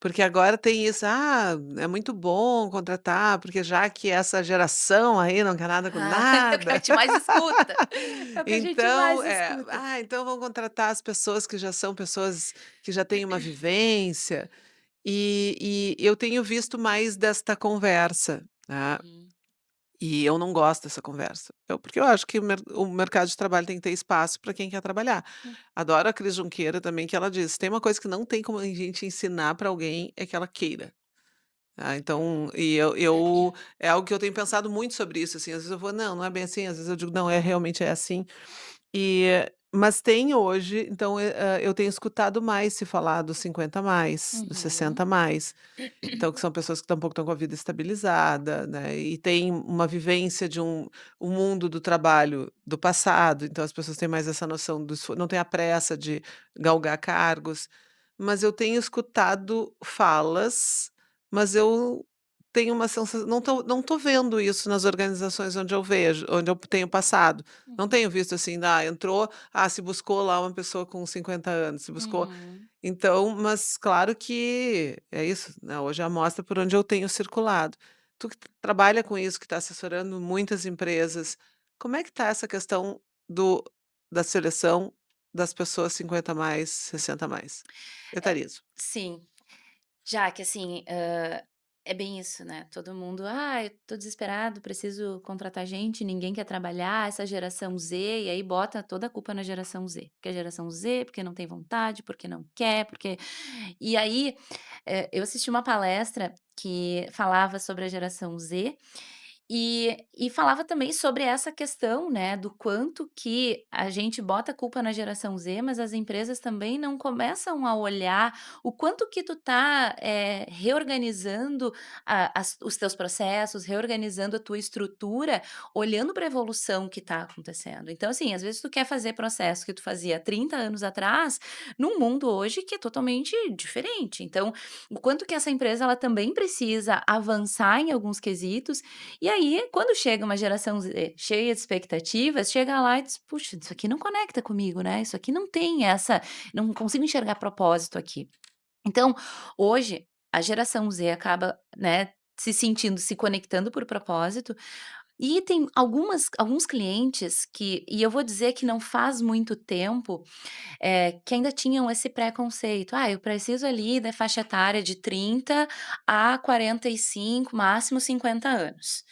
Porque agora tem isso: "Ah, é muito bom contratar, porque já que essa geração aí não quer nada com É o que a nada". gente mais escuta. É o que a gente Então, mais escuta. então vamos contratar as pessoas que já são pessoas que já têm uma vivência, e eu tenho visto mais desta conversa, né, Uhum, e eu não gosto dessa conversa. Porque eu acho que o mercado de trabalho tem que ter espaço para quem quer trabalhar. hum, Adoro a Cris Junqueira também, que ela diz: "Tem uma coisa que não tem como a gente ensinar para alguém, é que ela queira". Então, eu é algo que eu tenho pensado muito sobre isso, assim, às vezes eu vou: "Não, não é bem assim", às vezes eu digo: "Não, realmente é assim". Mas tem hoje, então, eu tenho escutado mais se falar dos 50 mais, dos uhum, 60 mais, então que são pessoas que tampouco estão com a vida estabilizada, né, e tem uma vivência de um mundo do trabalho do passado, então as pessoas têm mais essa noção não tem a pressa de galgar cargos. Mas eu tenho escutado falas, mas eu tenho uma sensação, não tô vendo isso nas organizações onde eu tenho passado. Não uhum, tenho visto assim, entrou, se buscou lá uma pessoa com 50 anos, se buscou. uhum. Então, mas claro que é isso, né, hoje é a amostra por onde eu tenho circulado. Tu que trabalha com isso, que está assessorando muitas empresas, como é que está essa questão do da seleção das pessoas 50 mais, 60 mais? É, Etarismo. sim. Já que assim, é bem isso, né, todo mundo: "Ah, eu tô desesperado, preciso contratar gente, ninguém quer trabalhar, essa geração Z", e aí bota toda a culpa na geração Z. Porque a geração Z, porque não tem vontade, porque não quer, porque e aí, eu assisti uma palestra que falava sobre a geração Z, e falava também sobre essa questão, né, do quanto que a gente bota a culpa na geração Z, mas as empresas também não começam a olhar o quanto que tu tá, reorganizando os teus processos, reorganizando a tua estrutura, olhando para a evolução que está acontecendo. Então, assim, às vezes tu quer fazer processo que tu fazia 30 anos atrás, num mundo hoje que é totalmente diferente. Então, o quanto que essa empresa ela também precisa avançar em alguns quesitos e aí, quando chega uma geração Z cheia de expectativas, chega lá e diz: "Puxa, isso aqui não conecta comigo, né, isso aqui não tem essa não consigo enxergar propósito aqui". Então, hoje, a geração Z acaba, né, se conectando por propósito, e tem alguns clientes e eu vou dizer que não faz muito tempo, que ainda tinham esse preconceito: "Ah, eu preciso ali da faixa etária de 30 a 45, máximo 50 anos".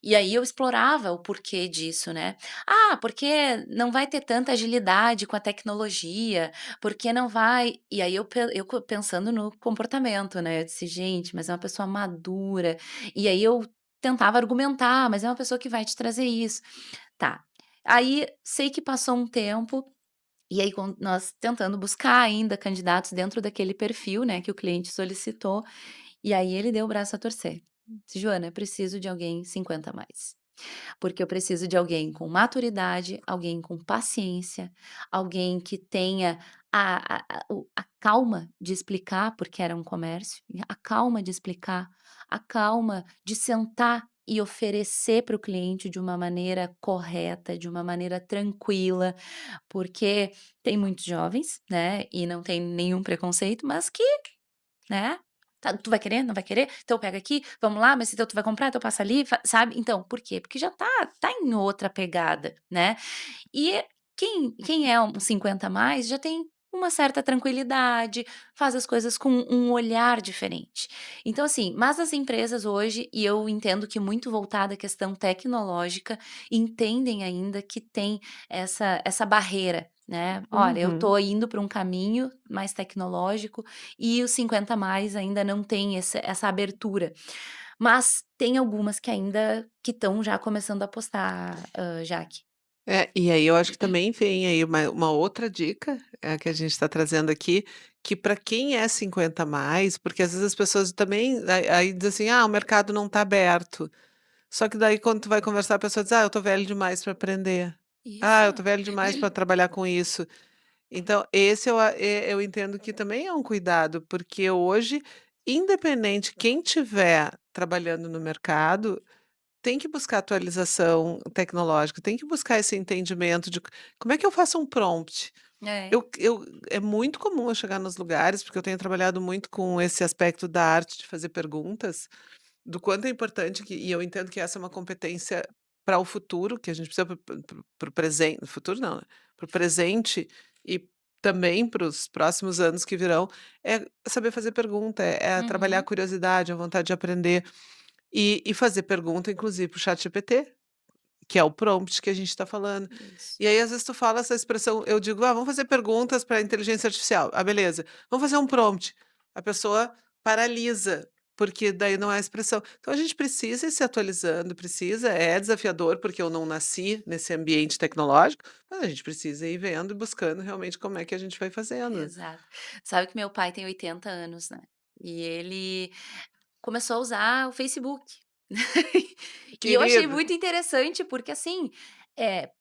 E aí eu explorava o porquê disso, né. "Ah, porque não vai ter tanta agilidade com a tecnologia, porque não vai", e aí eu pensando no comportamento, né, eu disse: "Gente, mas é uma pessoa madura", e aí eu tentava argumentar: "Mas é uma pessoa que vai te trazer isso". Tá. Aí sei que passou um tempo, e aí nós tentando buscar ainda candidatos dentro daquele perfil, né, que o cliente solicitou, e aí ele deu o braço a torcer. Disse: "Joana, eu preciso de alguém 50 a mais, porque eu preciso de alguém com maturidade, alguém com paciência, alguém que tenha a calma de explicar", porque era um comércio, a calma de explicar, a calma de sentar e oferecer para o cliente de uma maneira correta, de uma maneira tranquila, porque tem muitos jovens, né, e não tem nenhum preconceito, mas que, né, tá, tu vai querer, não vai querer? Então pega aqui, vamos lá, mas então tu vai comprar, então passa ali, sabe. Então, por quê? Porque já tá em outra pegada, né. E quem é um 50 a mais já tem uma certa tranquilidade, faz as coisas com um olhar diferente. Então assim, mas as empresas hoje, e eu entendo que muito voltada à questão tecnológica, entendem ainda que tem essa barreira, né. "Olha, eu Uhum. tô indo para um caminho mais tecnológico e os 50 a mais ainda não tem essa abertura". Mas tem algumas que ainda que estão já começando a apostar, Jaque. É, e aí eu acho que também vem aí uma outra dica, que a gente está trazendo aqui, que para quem é 50 a mais, porque às vezes as pessoas também aí diz assim: "Ah, o mercado não está aberto". Só que daí quando tu vai conversar a pessoa diz: "Ah, eu tô velho demais para aprender. Ah, eu Isso. tô velho demais para trabalhar com isso". Então esse eu entendo que também é um cuidado, porque hoje, independente quem tiver trabalhando no mercado, tem que buscar atualização tecnológica, tem que buscar esse entendimento de como é que eu faço um prompt. É. Eu É muito comum eu chegar nos lugares, porque eu tenho trabalhado muito com esse aspecto da arte de fazer perguntas, do quanto é importante e eu entendo que essa é uma competência para o futuro, que a gente precisa para o presente, futuro não, né, para o presente e também para os próximos anos que virão, é saber fazer pergunta, é trabalhar a Uhum. curiosidade, a vontade de aprender. E fazer pergunta inclusive para o ChatGPT, que é o prompt que a gente está falando. Isso. E aí às vezes tu fala essa expressão, eu digo: "Ah, vamos fazer perguntas para a inteligência artificial". Ah, beleza. Vamos fazer um prompt. A pessoa paralisa, porque daí não é a expressão. Então a gente precisa ir se atualizando, precisa, é desafiador, porque eu não nasci nesse ambiente tecnológico, mas a gente precisa ir vendo e buscando realmente como é que a gente vai fazendo. Exato. Sabe que meu pai tem 80 anos, né, e ele começou a usar o Facebook. E eu achei Querido. muito interessante, porque assim,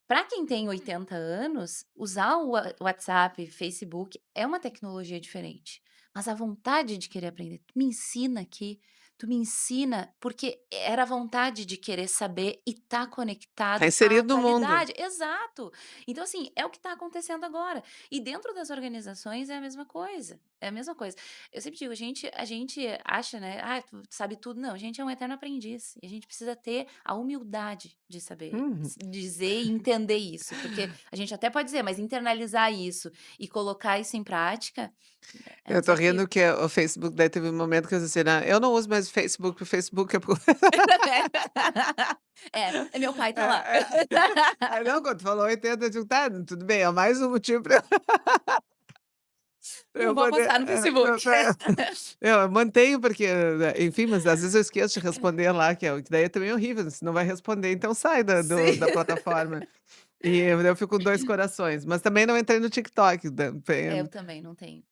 pra quem tem 80 anos, usar o WhatsApp, Facebook é uma tecnologia diferente, mas a vontade de querer aprender, "Tu me ensina aqui, tu me ensina", porque era a vontade de querer saber e estar Tá conectado à inserido no mundo. atualidade. Exato. Então assim, é o que está acontecendo agora. E dentro das organizações é a mesma coisa, é a mesma coisa. Eu sempre digo, a gente acha, né: "Ah, tu sabe tudo". Não, a gente é um eterno aprendiz, e a gente precisa ter a humildade de saber Uhum. dizer e entender isso, porque a gente até pode dizer, mas internalizar isso e colocar isso em prática é um Eu tô rindo desafio. que o Facebook daí teve um momento que eu disse assim: "Né, eu não uso mais o Facebook, o Facebook é pro". É, meu pai É, tá lá. é. Aí não, quando tu falou 80 eu digo: "Tá, tudo bem, é mais um motivo pra Não eu vou poder postar no Facebook. eu mantenho porque, enfim, mas às vezes eu esqueço de responder lá, que daí é também horrível, se não vai responder, então sai Sim. da plataforma. E eu fico com 2 corações, mas também não entrei no TikTok, Eu também não tenho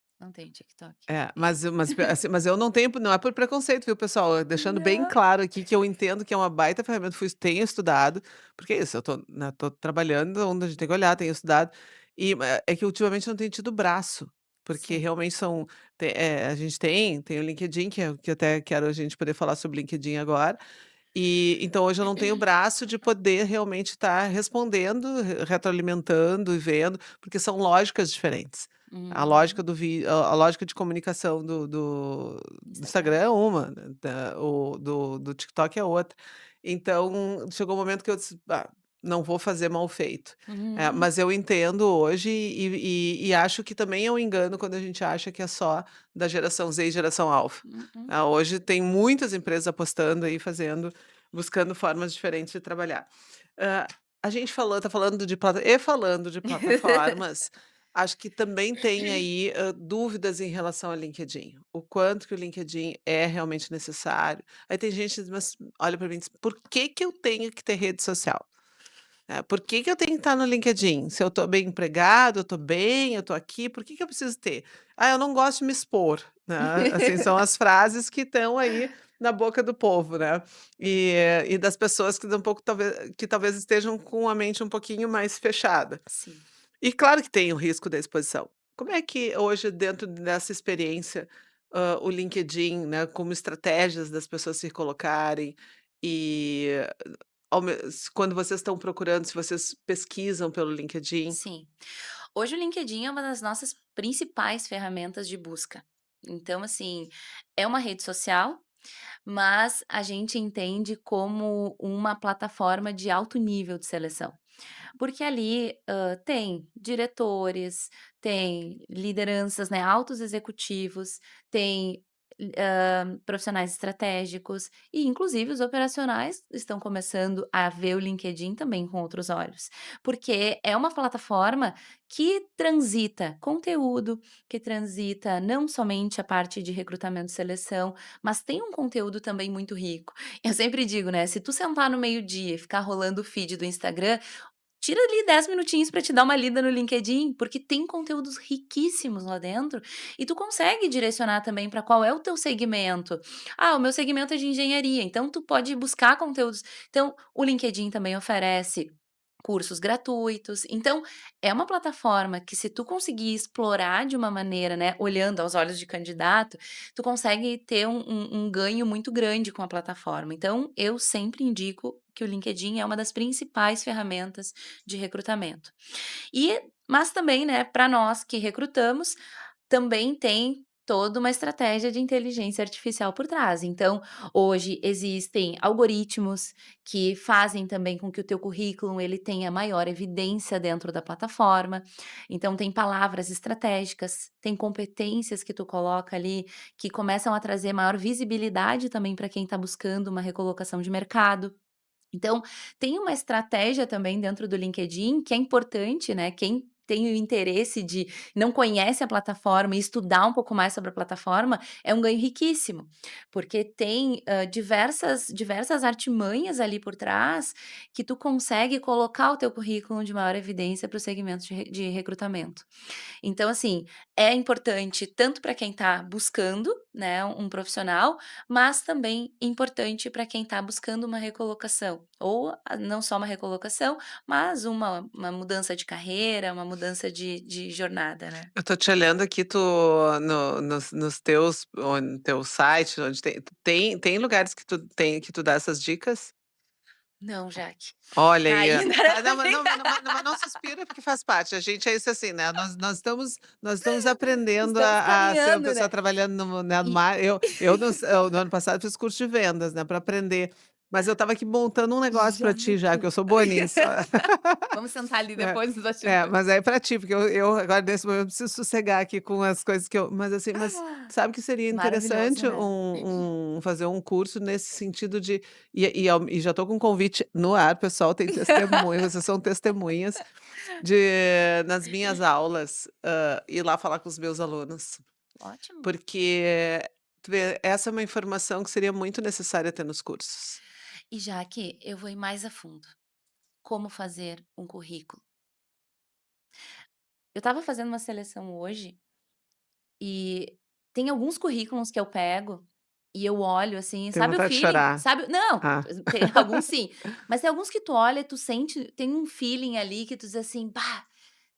TikTok. mas eu não tenho, não é por preconceito, viu, pessoal, deixando bem Não. claro aqui que eu entendo que é uma baita ferramenta, tenho estudado, porque é isso, eu tô, né, tô trabalhando onde a gente tem que olhar, tenho estudado, é que ultimamente eu não tenho tido braço, porque Sim. realmente a gente tem o LinkedIn, que eu até quero a gente poder falar sobre o LinkedIn agora, e então hoje eu não tenho braço de poder realmente estar respondendo, retroalimentando e vendo, porque são lógicas diferentes. A lógica Uhum. do vi a lógica de comunicação do Instagram. Instagram é uma, né, o do TikTok é outra. Então, chegou um momento que eu disse: "Ah, não vou fazer mal feito". Uhum. Mas eu entendo hoje e acho que também é um engano quando a gente acha que é só da geração Z e geração alfa. Mm-mm. Hoje tem muitas empresas apostando aí, buscando formas diferentes de trabalhar. Hã, a gente tá falando falando de plataformas, acho que também tem aí, dúvidas em relação ao LinkedIn. O quanto que o LinkedIn é realmente necessário. Aí tem gente que diz: "Mas", olha para mim e diz: "Por que que eu tenho que ter rede social? Por que que eu tenho que estar no LinkedIn? Se eu estou bem empregado, eu estou bem, eu estou aqui, por que que eu preciso ter?". "Ah, eu não gosto de me expor", né. Assim, são as frases que estão aí na boca do povo, né. E das pessoas que dão um pouco talvez estejam com a mente um pouquinho mais fechada. Sim, E claro que tem o risco da exposição. Como é que hoje, dentro dessa experiência, o LinkedIn, né, como estratégias das pessoas se colocarem e quando vocês estão procurando, se vocês pesquisam pelo LinkedIn? sim. Hoje o LinkedIn é uma das nossas principais ferramentas de busca. Então, assim, é uma rede social, mas a gente entende como uma plataforma de alto nível de seleção. Porque ali, tem diretores, tem lideranças, né, altos executivos, tem, profissionais estratégicos e inclusive os operacionais estão começando a ver o LinkedIn também com outros olhos, porque é uma plataforma que transita conteúdo, que transita não somente a parte de recrutamento e seleção, mas tem um conteúdo também muito rico. Eu sempre digo, né, se tu sentar no meio-dia e ficar rolando o feed do Instagram, tira ali 10 minutinhos para te dar uma lida no LinkedIn, porque tem conteúdos riquíssimos lá dentro e tu consegue direcionar também para qual é o teu segmento. Ah, o meu segmento é de engenharia, então tu pode buscar conteúdos. Então, o LinkedIn também oferece cursos gratuitos. Então, é uma plataforma que se tu conseguir explorar de uma maneira, né, olhando aos olhos de candidato, tu consegue ter um ganho muito grande com a plataforma. Então, eu sempre indico que o LinkedIn é uma das principais ferramentas de recrutamento. Mas também, né, para nós que recrutamos, também tem toda uma estratégia de inteligência artificial por trás. Então, hoje existem algoritmos que fazem também com que o teu currículo ele tenha maior evidência dentro da plataforma. Então, tem palavras estratégicas, tem competências que tu coloca ali que começam a trazer maior visibilidade também para quem está buscando uma recolocação de mercado. Então, tem uma estratégia também dentro do LinkedIn que é importante, né, quem tem o interesse de não conhece a plataforma e estudar um pouco mais sobre a plataforma, é um ganho riquíssimo, porque tem, diversas artimanhas ali por trás, que tu consegue colocar o teu currículo de maior evidência para o segmento de recrutamento. Então, assim, é importante tanto para quem está buscando, né, um profissional, mas também importante para quem está buscando uma recolocação, ou não só uma recolocação, mas uma mudança de carreira, uma mudança de jornada, né. Eu tô te olhando aqui, tu nos teus no teu site, onde tem lugares que tu dá essas dicas? Não, Jaque, Olha aí, ó. ainda Tá, não, não tem mas não suspira, porque faz parte, a gente é isso assim, né, nós estamos aprendendo estamos a ser uma caminhando, pessoa né. trabalhando no E mar. No ano passado fiz curso de vendas, né, para aprender, mas eu estava aqui montando um negócio para ti já, que Jaque, eu sou boa nisso. vamos sentar ali É, depois dos bastidores. mas aí pra ti, porque eu agora nesse momento preciso sossegar aqui com as coisas que eu mas assim, sabe que seria Maravilhoso, interessante né. fazer um curso nesse sentido de e já tô com um convite no ar, pessoal, tem testemunhas, vocês são testemunhas nas minhas aulas, ir lá falar com os meus alunos, Ótimo. porque tu vê, essa é uma informação que seria muito necessária ter nos cursos. E Jaque, eu vou ir mais a fundo. Como fazer um currículo? Eu estava fazendo uma seleção hoje e tem alguns currículos que eu pego e eu olho, assim, Tenho sabe o vontade de feeling? chorar. Sabe não, Ah. tem alguns sim, mas tem alguns que tu olha e tu sente tem um feeling ali que tu diz assim: "Bah,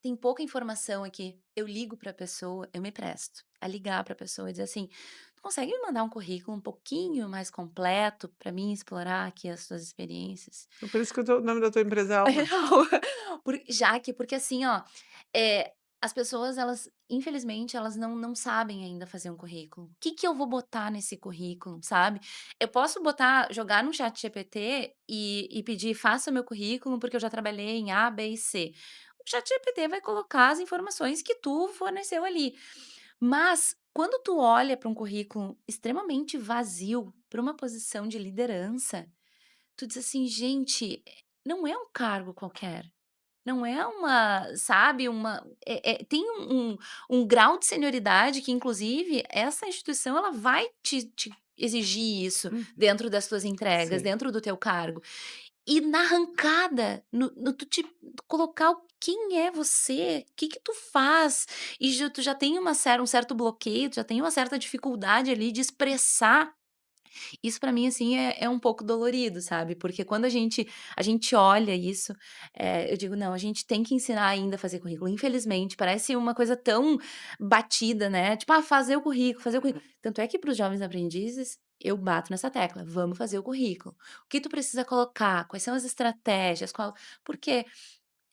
tem pouca informação aqui". Eu ligo para a pessoa, eu me presto a ligar para a pessoa e dizer assim: "Tu consegue me mandar um currículo um pouquinho mais completo para mim explorar aqui as tuas experiências?". Por isso que o nome da tua empresa é Alma. Real. Porque assim, ó, As pessoas elas, infelizmente, elas não sabem ainda fazer um currículo. O que que eu vou botar nesse currículo, sabe? Eu posso botar jogar no chat ChatGPT e pedir: "Faça meu currículo, porque eu já trabalhei em A, B e C". O chat ChatGPT vai colocar as informações que tu forneceu ali. Mas, quando tu olha para um currículo extremamente vazio, para uma posição de liderança, tu diz assim: "Gente, não é um cargo qualquer". Não é uma, sabe, tem um grau de senioridade que inclusive essa instituição ela vai te exigir isso Hum, dentro das tuas entregas, sim. dentro do teu cargo. E na arrancada, no tu te colocar o quem é você, o que que tu faz, e tu já tem um certo bloqueio, tu já tem uma certa dificuldade ali de expressar isso pra mim, assim, é um pouco dolorido, sabe, porque quando a gente olha isso, eu digo: "Não, a gente tem que ensinar ainda a fazer currículo". Infelizmente, parece uma coisa tão batida, né, tipo: "Ah, fazer o currículo, fazer o currículo". Tanto é que para os jovens aprendizes, eu bato nessa tecla: "Vamos fazer o currículo". O que tu precisa colocar, quais são as estratégias, porque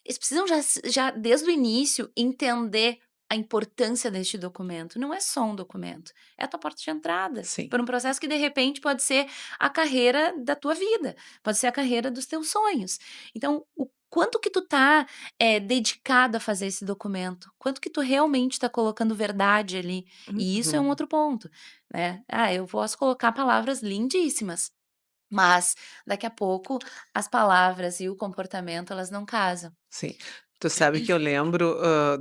eles precisam já desde o início entender a importância deste documento. Não é só um documento, é a tua porta de entrada Sim. para um processo que de repente pode ser a carreira da tua vida, pode ser a carreira dos teus sonhos. Então, o quanto que tu tá, dedicado a fazer esse documento, quanto que tu realmente está colocando verdade ali, e isso é um Uhum. outro ponto, né. Ah, eu posso colocar palavras lindíssimas, mas daqui a pouco as palavras e o comportamento elas não casam. Sim. Tu sabe que eu lembro,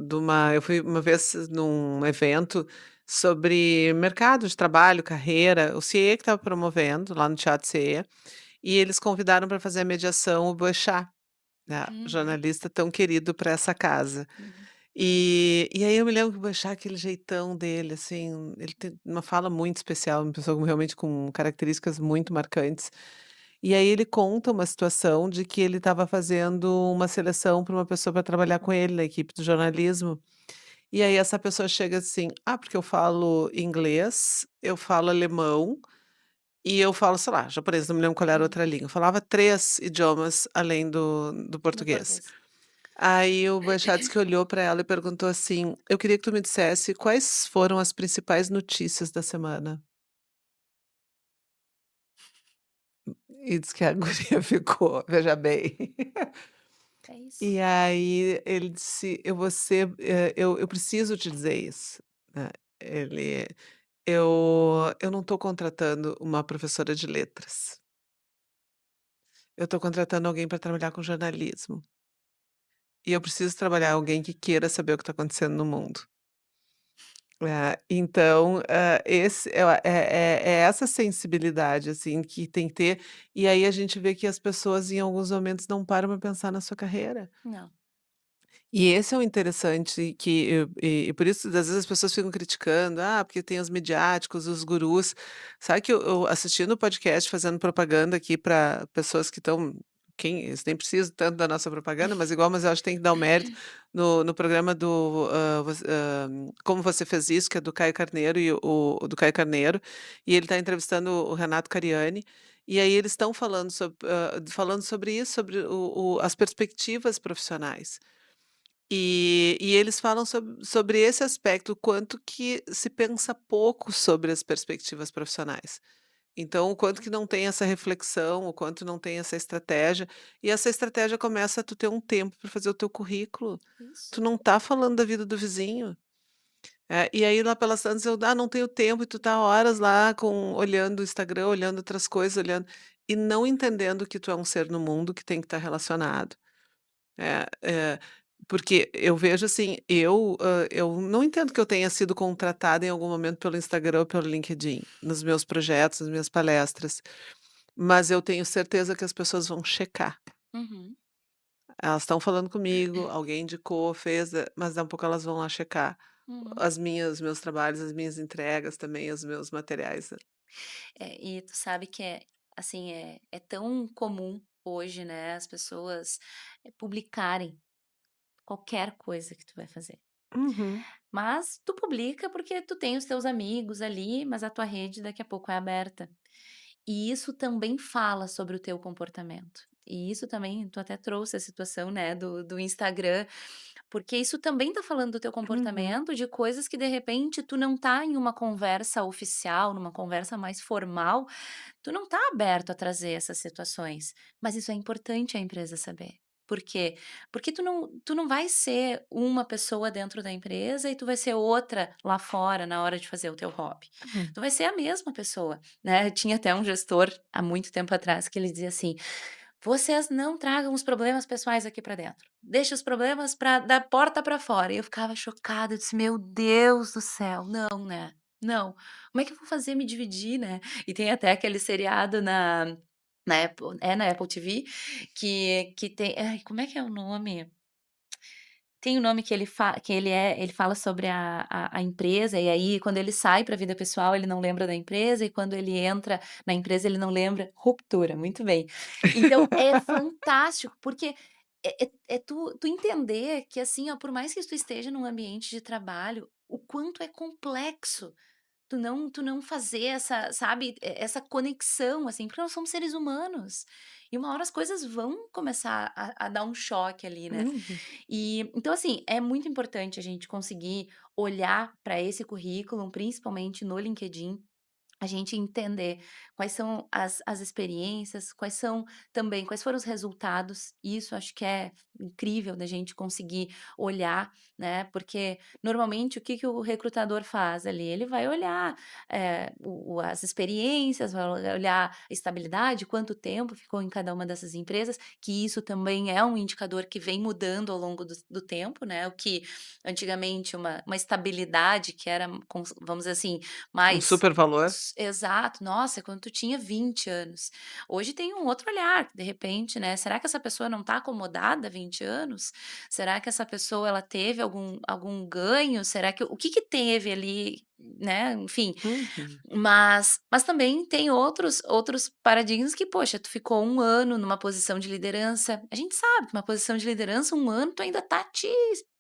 de uma eu fui uma vez num evento sobre mercado de trabalho, carreira, o CIE que estava promovendo, lá no Teatro CIE, e eles convidaram para fazer a mediação o Boechat, né, Uhum, jornalista tão querido para essa casa. uhum. E aí eu me lembro que o Boechat, aquele jeitão dele, assim, ele tem uma fala muito especial, uma pessoa realmente com características muito marcantes. E aí ele conta uma situação de que ele estava fazendo uma seleção para uma pessoa para trabalhar com ele na equipe do jornalismo, e aí essa pessoa chega assim: "Ah, porque eu falo inglês, eu falo alemão e eu falo, sei lá, japonês", não me lembro qual era a Uhum. outra língua, eu falava 3 idiomas além do Do português. português. Aí o Boechat disse que olhou para ela e perguntou assim: "Eu queria que tu me dissesse quais foram as principais notícias da semana". E diz que a guria ficou, veja bem. É isso. E aí ele disse: "Eu vou ser, eu preciso te dizer isso", né. Ele: "Eu não estou contratando uma professora de letras, eu estou contratando alguém para trabalhar com jornalismo, e eu preciso trabalhar alguém que queira saber o que está acontecendo no mundo". Então, esse é essa sensibilidade, assim, que tem que ter, e aí a gente vê que as pessoas em alguns momentos não param para pensar na sua carreira. Não. E esse é o interessante que e por isso às vezes as pessoas ficam criticando: "Ah, porque tem os midiáticos, os gurus". Sabe que eu assistindo o podcast, fazendo propaganda aqui para pessoas que estão, quem eles nem precisam tanto da nossa propaganda, mas eu acho que tem que dar o mérito no programa do, Como Você Fez Isso, que é do Caio Carneiro e o do Caio Carneiro, e ele está entrevistando o Renato Cariani, e aí eles estão falando sobre isso, sobre as perspectivas profissionais. E eles falam sobre esse aspecto, o quanto que se pensa pouco sobre as perspectivas profissionais. Então, o quanto que não tem essa reflexão, o quanto não tem essa estratégia, e essa estratégia começa a tu ter um tempo para fazer o teu currículo. Isso. Tu não tá falando da vida do vizinho. E aí lá pelas tantas eu: "Ah, não tenho tempo", e tu tá horas lá olhando o Instagram, olhando outras coisas, olhando e não entendendo que tu é um ser no mundo que tem que estar relacionado. Porque eu vejo assim, eu não entendo que eu tenha sido contratada em algum momento pelo Instagram ou pelo LinkedIn, nos meus projetos, nas minhas palestras, mas eu tenho certeza que as pessoas vão checar. Uhum, Elas estão falando comigo, alguém indicou, fez, mas daqui a pouco elas vão lá checar uhum. as minhas os meus trabalhos, as minhas entregas também, os meus materiais. E tu sabe que assim, é tão comum hoje, né, as pessoas, publicarem qualquer coisa que tu vai fazer. Uhum, Mas tu publica porque tu tem os teus amigos ali, mas a tua rede daqui a pouco é aberta. E isso também fala sobre o teu comportamento. E isso também tu até trouxe a situação, né, do Instagram. Porque isso também tá falando do teu Uhum. comportamento, de coisas que de repente tu não tá em uma conversa oficial, numa conversa mais formal, tu não tá aberto a trazer essas situações, mas isso é importante a empresa saber. Por quê? Porque tu não vai ser uma pessoa dentro da empresa e tu vai ser outra lá fora na hora de fazer o teu hobby. Hum. Tu vai ser a mesma pessoa, né. Tinha até um gestor há muito tempo atrás que ele dizia assim: "Vocês não tragam os problemas pessoais aqui para dentro, deixa os problemas pra da porta para fora", e eu ficava chocada, eu disse: "Meu Deus do céu, não, né, não, como é que eu vou fazer me dividir, né?". E tem até aquele seriado na Apple TV, que tem ai, como é que é o nome? Tem um nome que ele fala sobre a empresa, e aí quando ele sai para a vida pessoal, ele não lembra da empresa, e quando ele entra na empresa, ele não lembra. Ruptura, muito bem. Então é fantástico, porque é tu entender que, assim, ó, por mais que tu esteja num ambiente de trabalho, o quanto é complexo tu não fazer essa, sabe, essa conexão, assim, porque nós somos seres humanos, e uma hora as coisas vão começar a dar um choque ali, né. Uhum. E então, assim, é muito importante a gente conseguir olhar para esse currículo, principalmente no LinkedIn, a gente entender quais são as experiências, quais foram os resultados. Isso acho que é incrível da gente conseguir olhar, né, porque normalmente o que que o recrutador faz ali? Ele vai olhar, as experiências, vai olhar a estabilidade, quanto tempo ficou em cada uma dessas empresas, que isso também é um indicador que vem mudando ao longo do tempo, né, o que antigamente uma estabilidade que era, vamos dizer assim, Um mais super valor. exato. Nossa, quando tu tinha 20 anos. Hoje tem um outro olhar, de repente, né, será que essa pessoa não está acomodada há 20 anos? Será que essa pessoa ela teve algum ganho? Será que o que que teve ali, né, enfim. Uhum. Mas também tem outros paradigmas que, poxa, tu ficou 1 ano numa posição de liderança. A gente sabe que uma posição de liderança, 1 ano, tu ainda tá te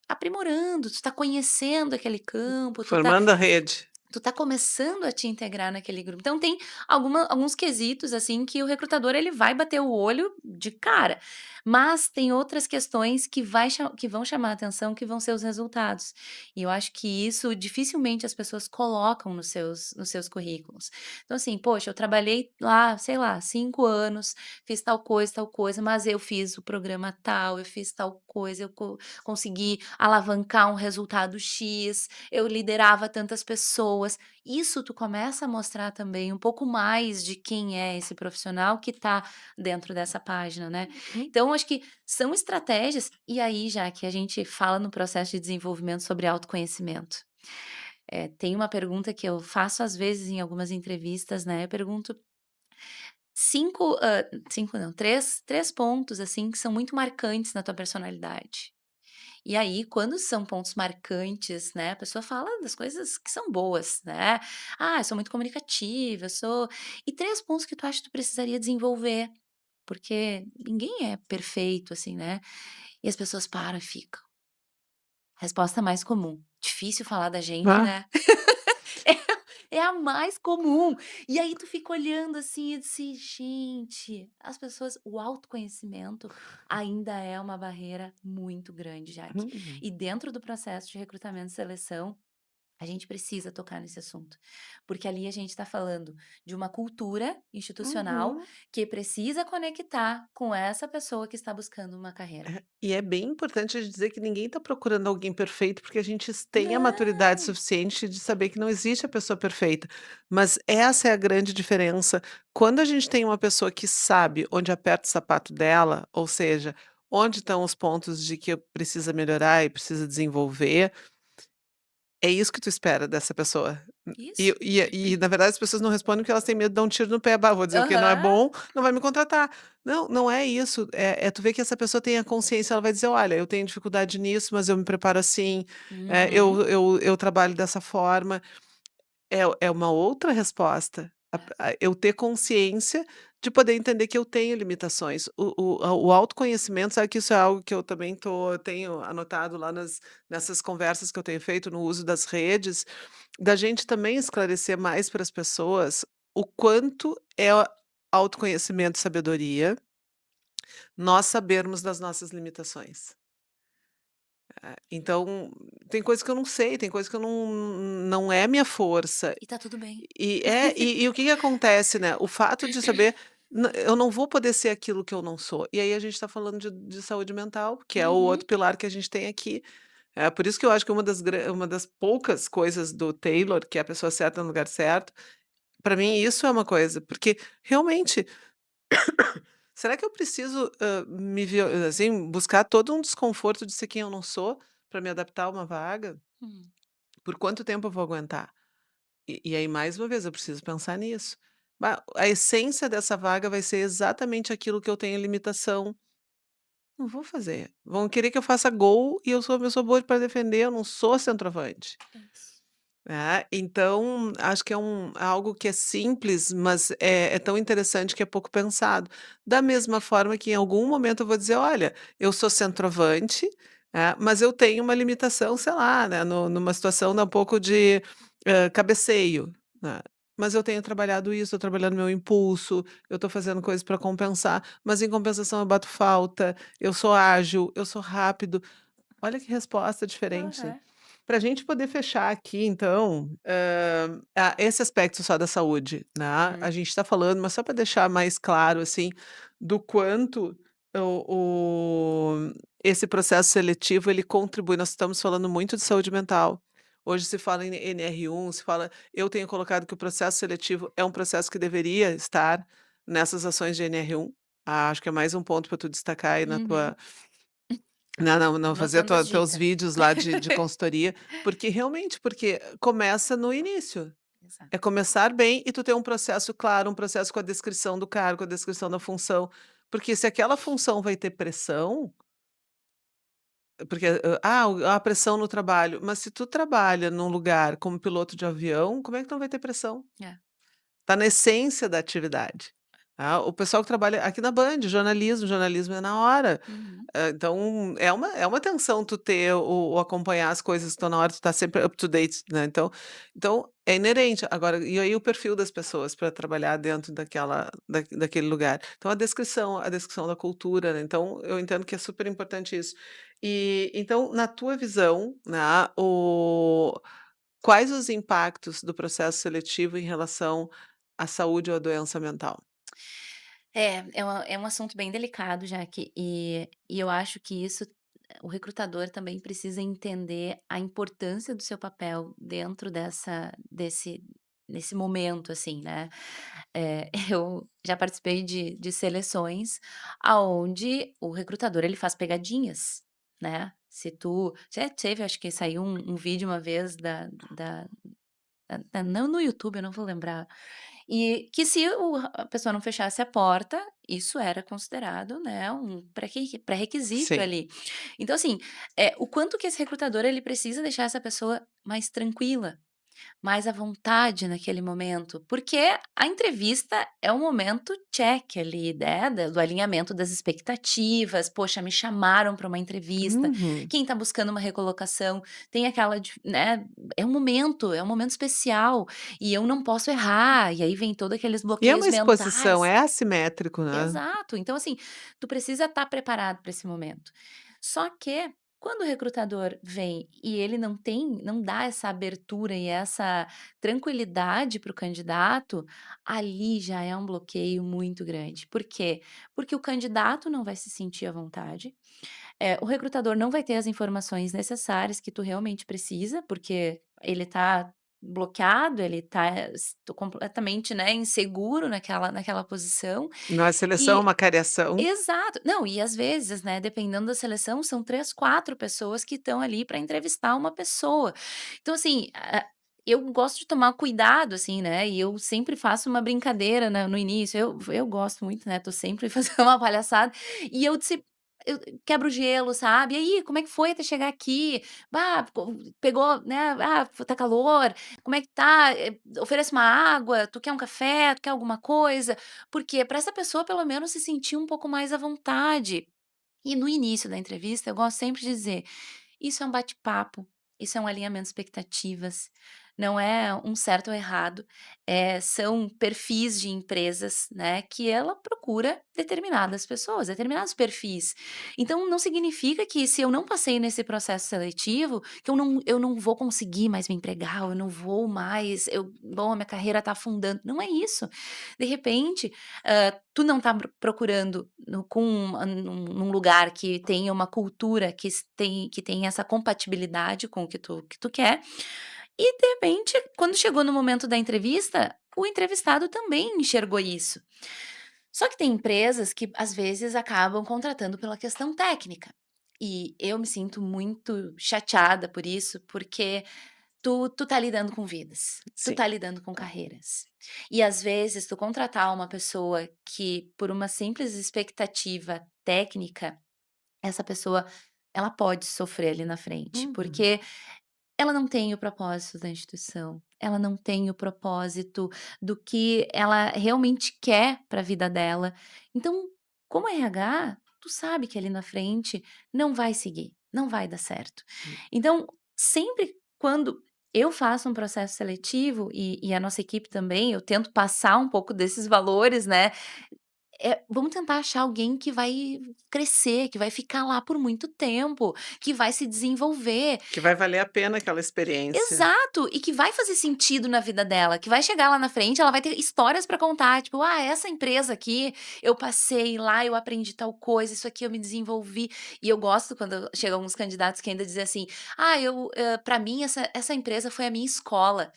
aprimorando, tu tá conhecendo aquele campo, Formando a rede. tu tá começando a te integrar naquele grupo. Então tem alguns quesitos, assim, que o recrutador ele vai bater o olho de cara, mas tem outras questões que vão chamar a atenção, que vão ser os resultados. E eu acho que isso dificilmente as pessoas colocam nos seus currículos. Então assim, poxa, eu trabalhei lá, sei lá, 5 anos, fiz tal coisa, mas eu fiz o programa tal, eu fiz tal coisa, eu consegui alavancar um resultado X, eu liderava tantas pessoas. Isso tu começa a mostrar também um pouco mais de quem é esse profissional que está dentro dessa página, né. Uhum. Então acho que são estratégias, e aí já que a gente fala no processo de desenvolvimento sobre autoconhecimento, tem uma pergunta que eu faço às vezes em algumas entrevistas, né, eu pergunto 5 não, três pontos, assim, que são muito marcantes na tua personalidade. E aí, quando são pontos marcantes, né, a pessoa fala das coisas que são boas, né. "Ah, eu sou muito comunicativa, eu sou", e 3 pontos que tu acha que tu precisaria desenvolver, porque ninguém é perfeito, assim, né. E as pessoas param e ficam. Resposta mais comum: "Difícil falar da gente, Ah. né". É a mais comum. E aí tu fica olhando assim e disse: "Gente, as pessoas", o autoconhecimento ainda é uma barreira muito grande, Jaque. Uhum. E dentro do processo de recrutamento e seleção, a gente precisa tocar nesse assunto, porque ali a gente está falando de uma cultura institucional Uhum. que precisa conectar com essa pessoa que está buscando uma carreira. E é bem importante a gente dizer que ninguém está procurando alguém perfeito, porque a gente tem a maturidade Não. suficiente de saber que não existe a pessoa perfeita. Mas essa é a grande diferença. Quando a gente tem uma pessoa que sabe onde aperta o sapato dela, ou seja, onde estão os pontos de que precisa melhorar e precisa desenvolver, é isso que tu espera dessa pessoa. E Isso. e e na verdade as pessoas não respondem porque elas têm medo de dar um tiro no pé. "Bah, vou dizer o que não é Aham. bom, não vai me contratar". Não, não é isso, é tu ver que essa pessoa tem a consciência, ela vai dizer: "Olha, eu tenho dificuldade nisso, mas eu me preparo assim, Uhum. eu trabalho dessa forma". É uma outra resposta. Eu ter consciência de poder entender que eu tenho limitações. O autoconhecimento, sabe que isso é algo que eu também tenho anotado lá nessas conversas que eu tenho feito no uso das redes, da gente também esclarecer mais para as pessoas o quanto é autoconhecimento e sabedoria, nós sabermos das nossas limitações. Então, tem coisa que eu não sei, tem coisa que eu não é minha força. E tá tudo bem. E o que que acontece, né, o fato de saber eu não vou poder ser aquilo que eu não sou. E aí a gente está falando de saúde mental, que é o Uhum. outro pilar que a gente tem aqui. É por isso que eu acho que uma das poucas coisas do Taylor, que é a pessoa certa no lugar certo, para mim isso é uma coisa, porque realmente, será que eu preciso, assim, buscar todo um desconforto de ser quem eu não sou, para me adaptar a uma vaga? Hum. Por quanto tempo eu vou aguentar? E aí, mais uma vez, eu preciso pensar nisso. A essência dessa vaga vai ser exatamente aquilo que eu tenho limitação. Não vou fazer. Vão querer que eu faça gol e eu sou boa para defender, eu não sou centroavante. É isso. Então, acho que é algo que é simples, mas é tão interessante que é pouco pensado. Da mesma forma que em algum momento eu vou dizer: "Olha, eu sou centroavante, mas eu tenho uma limitação, sei lá, né, numa situação, dá um pouco de, cabeceio, né, mas eu tenho trabalhado isso, estou trabalhando meu impulso, eu estou fazendo coisas para compensar, mas em compensação eu bato falta, eu sou ágil, eu sou rápido". Olha que resposta diferente. Aham. Para a gente poder fechar aqui então, esse aspecto só da saúde, né, a Uhum. gente está falando, mas só para deixar mais claro, assim, do quanto o esse processo seletivo ele contribui, nós estamos falando muito de saúde mental. Hoje se fala em NR1, se fala eu tenho colocado que o processo seletivo é um processo que deveria estar nessas ações de NR1. Acho que é mais um ponto para tu destacar aí na Uhum. tua não, fazer Anotando as teus dicas. vídeos lá de consultoria, porque realmente, porque começa no início, é Exato. começar bem e tu ter um processo claro, um processo com a descrição do cargo, a descrição da função, porque se aquela função vai ter pressão, porque, a pressão no trabalho, mas se tu trabalha num lugar como piloto de avião, como é que tu não vai ter pressão? É. Tá na essência da atividade. O pessoal que trabalha aqui na Band, jornalismo é na hora. Uhum. Então é uma tensão tu ter o acompanhar as coisas que estão na hora, tu tá sempre up to date, né, então é inerente. Agora, e aí o perfil das pessoas para trabalhar dentro daquele lugar. Então a descrição da cultura, né, então eu entendo que é super importante isso. E então na tua visão, né, quais os impactos do processo seletivo em relação à saúde ou à doença mental? É um assunto bem delicado, já que e eu acho que isso o recrutador também precisa entender a importância do seu papel dentro desse nesse momento, assim, né. Eu já participei de seleções aonde o recrutador ele faz pegadinhas, né. Se tu já teve, acho que saiu um vídeo uma vez não no YouTube, eu não vou lembrar, e que se a pessoa não fechasse a porta, isso era considerado, né, um pré-requisito Sim. ali. Então assim, o quanto que esse recrutador ele precisa deixar essa pessoa mais tranquila, mais à vontade naquele momento, porque a entrevista é o momento check ali, né, do alinhamento das expectativas. "Poxa, me chamaram para uma entrevista", Uhum. quem está buscando uma recolocação tem aquela né, é um momento especial, e eu não posso errar, e aí vem todo aqueles E é uma bloqueios exposição, mentais. é assimétrico, né. Exato. Então, assim, tu precisa estar preparado para esse momento. Só que, quando o recrutador vem e ele não dá essa abertura e essa tranquilidade para o candidato, ali já é um bloqueio muito grande. Por quê? Porque o candidato não vai se sentir à vontade, o recrutador não vai ter as informações necessárias que tu realmente precisa, porque ele está bloqueado, ele está completamente, né, inseguro naquela posição. Não é seleção, é E uma cariação. exato. Não, e às vezes, né, dependendo da seleção, são 3, 4 pessoas que estão ali para entrevistar uma pessoa. Então, assim, eu gosto de tomar cuidado, assim, né, e eu sempre faço uma brincadeira, né, no início. Eu gosto muito, né, tô sempre fazendo uma palhaçada, e eu quebro o gelo, sabe. "E aí, como é que foi até chegar aqui? Ah, pegou, né, ah, tá calor? Como é que tá? Ofereço uma água? Tu quer um café? Tu quer alguma coisa?" Porque para essa pessoa pelo menos se sentir um pouco mais à vontade. E no início da entrevista eu gosto sempre de dizer: "Isso é um bate-papo, isso é um alinhamento de expectativas. não é um certo ou errado, são perfis de empresas, né, que ela procura determinadas pessoas, determinados perfis. Então não significa que se eu não passei nesse processo seletivo, que eu não vou conseguir mais me empregar, ou eu não vou mais, bom, a minha carreira está afundando, não é isso. De repente, tu não está procurando num lugar que tenha uma cultura que tem essa compatibilidade com o que tu quer, e de repente, quando chegou no momento da entrevista, o entrevistado também enxergou isso. Só que tem empresas que às vezes acabam contratando pela questão técnica. E eu me sinto muito chateada por isso, porque tu tá lidando com vidas, tu Sim. tá lidando com carreiras. E às vezes tu contratar uma pessoa que por uma simples expectativa técnica, essa pessoa, ela pode sofrer ali na frente, Uhum. porque ela não tem o propósito da instituição, ela não tem o propósito do que ela realmente quer para a vida dela. Então, como RH, tu sabe que ali na frente não vai seguir, não vai dar certo. Então, sempre quando eu faço um processo seletivo e a nossa equipe também, eu tento passar um pouco desses valores, né, vamos tentar achar alguém que vai crescer, que vai ficar lá por muito tempo, que vai se desenvolver. Que vai valer a pena aquela experiência. Exato, e que vai fazer sentido na vida dela, que vai chegar lá na frente, ela vai ter histórias pra contar, tipo: "Ah, essa empresa aqui, eu passei lá, eu aprendi tal coisa, isso aqui eu me desenvolvi". E eu gosto quando chegam alguns candidatos que ainda dizem assim: "Ah, pra mim essa empresa foi a minha escola".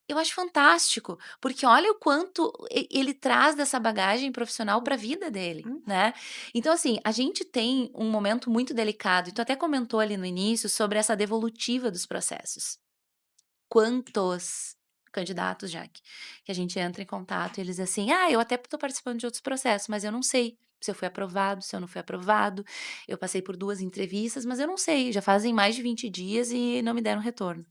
Eu acho fantástico, porque olha o quanto ele traz dessa bagagem profissional para a vida dele, Hum, né. Então assim, a gente tem um momento muito delicado, e tu até comentou ali no início sobre essa devolutiva dos processos. Quantos candidatos, já que a gente entra em contato e eles assim: "Ah, eu até estou participando de outros processos, mas eu não sei se eu fui aprovado, se eu não fui aprovado. Eu passei por 2 entrevistas, mas eu não sei, já fazem mais de 20 dias e não me deram retorno".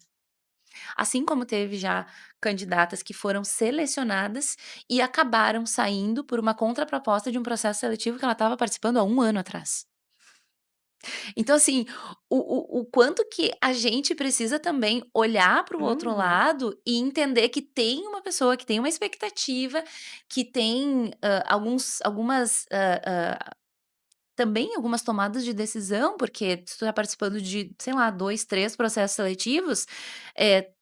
Assim como teve já candidatas que foram selecionadas e acabaram saindo por uma contraproposta de um processo seletivo que ela estava participando há 1 ano atrás. Então, assim, o quanto que a gente precisa também olhar para o outro uhum. lado e entender que tem uma pessoa que tem uma expectativa, que tem, algumas, também algumas tomadas de decisão, porque se tu tá participando de, sei lá, 2, 3 processos seletivos,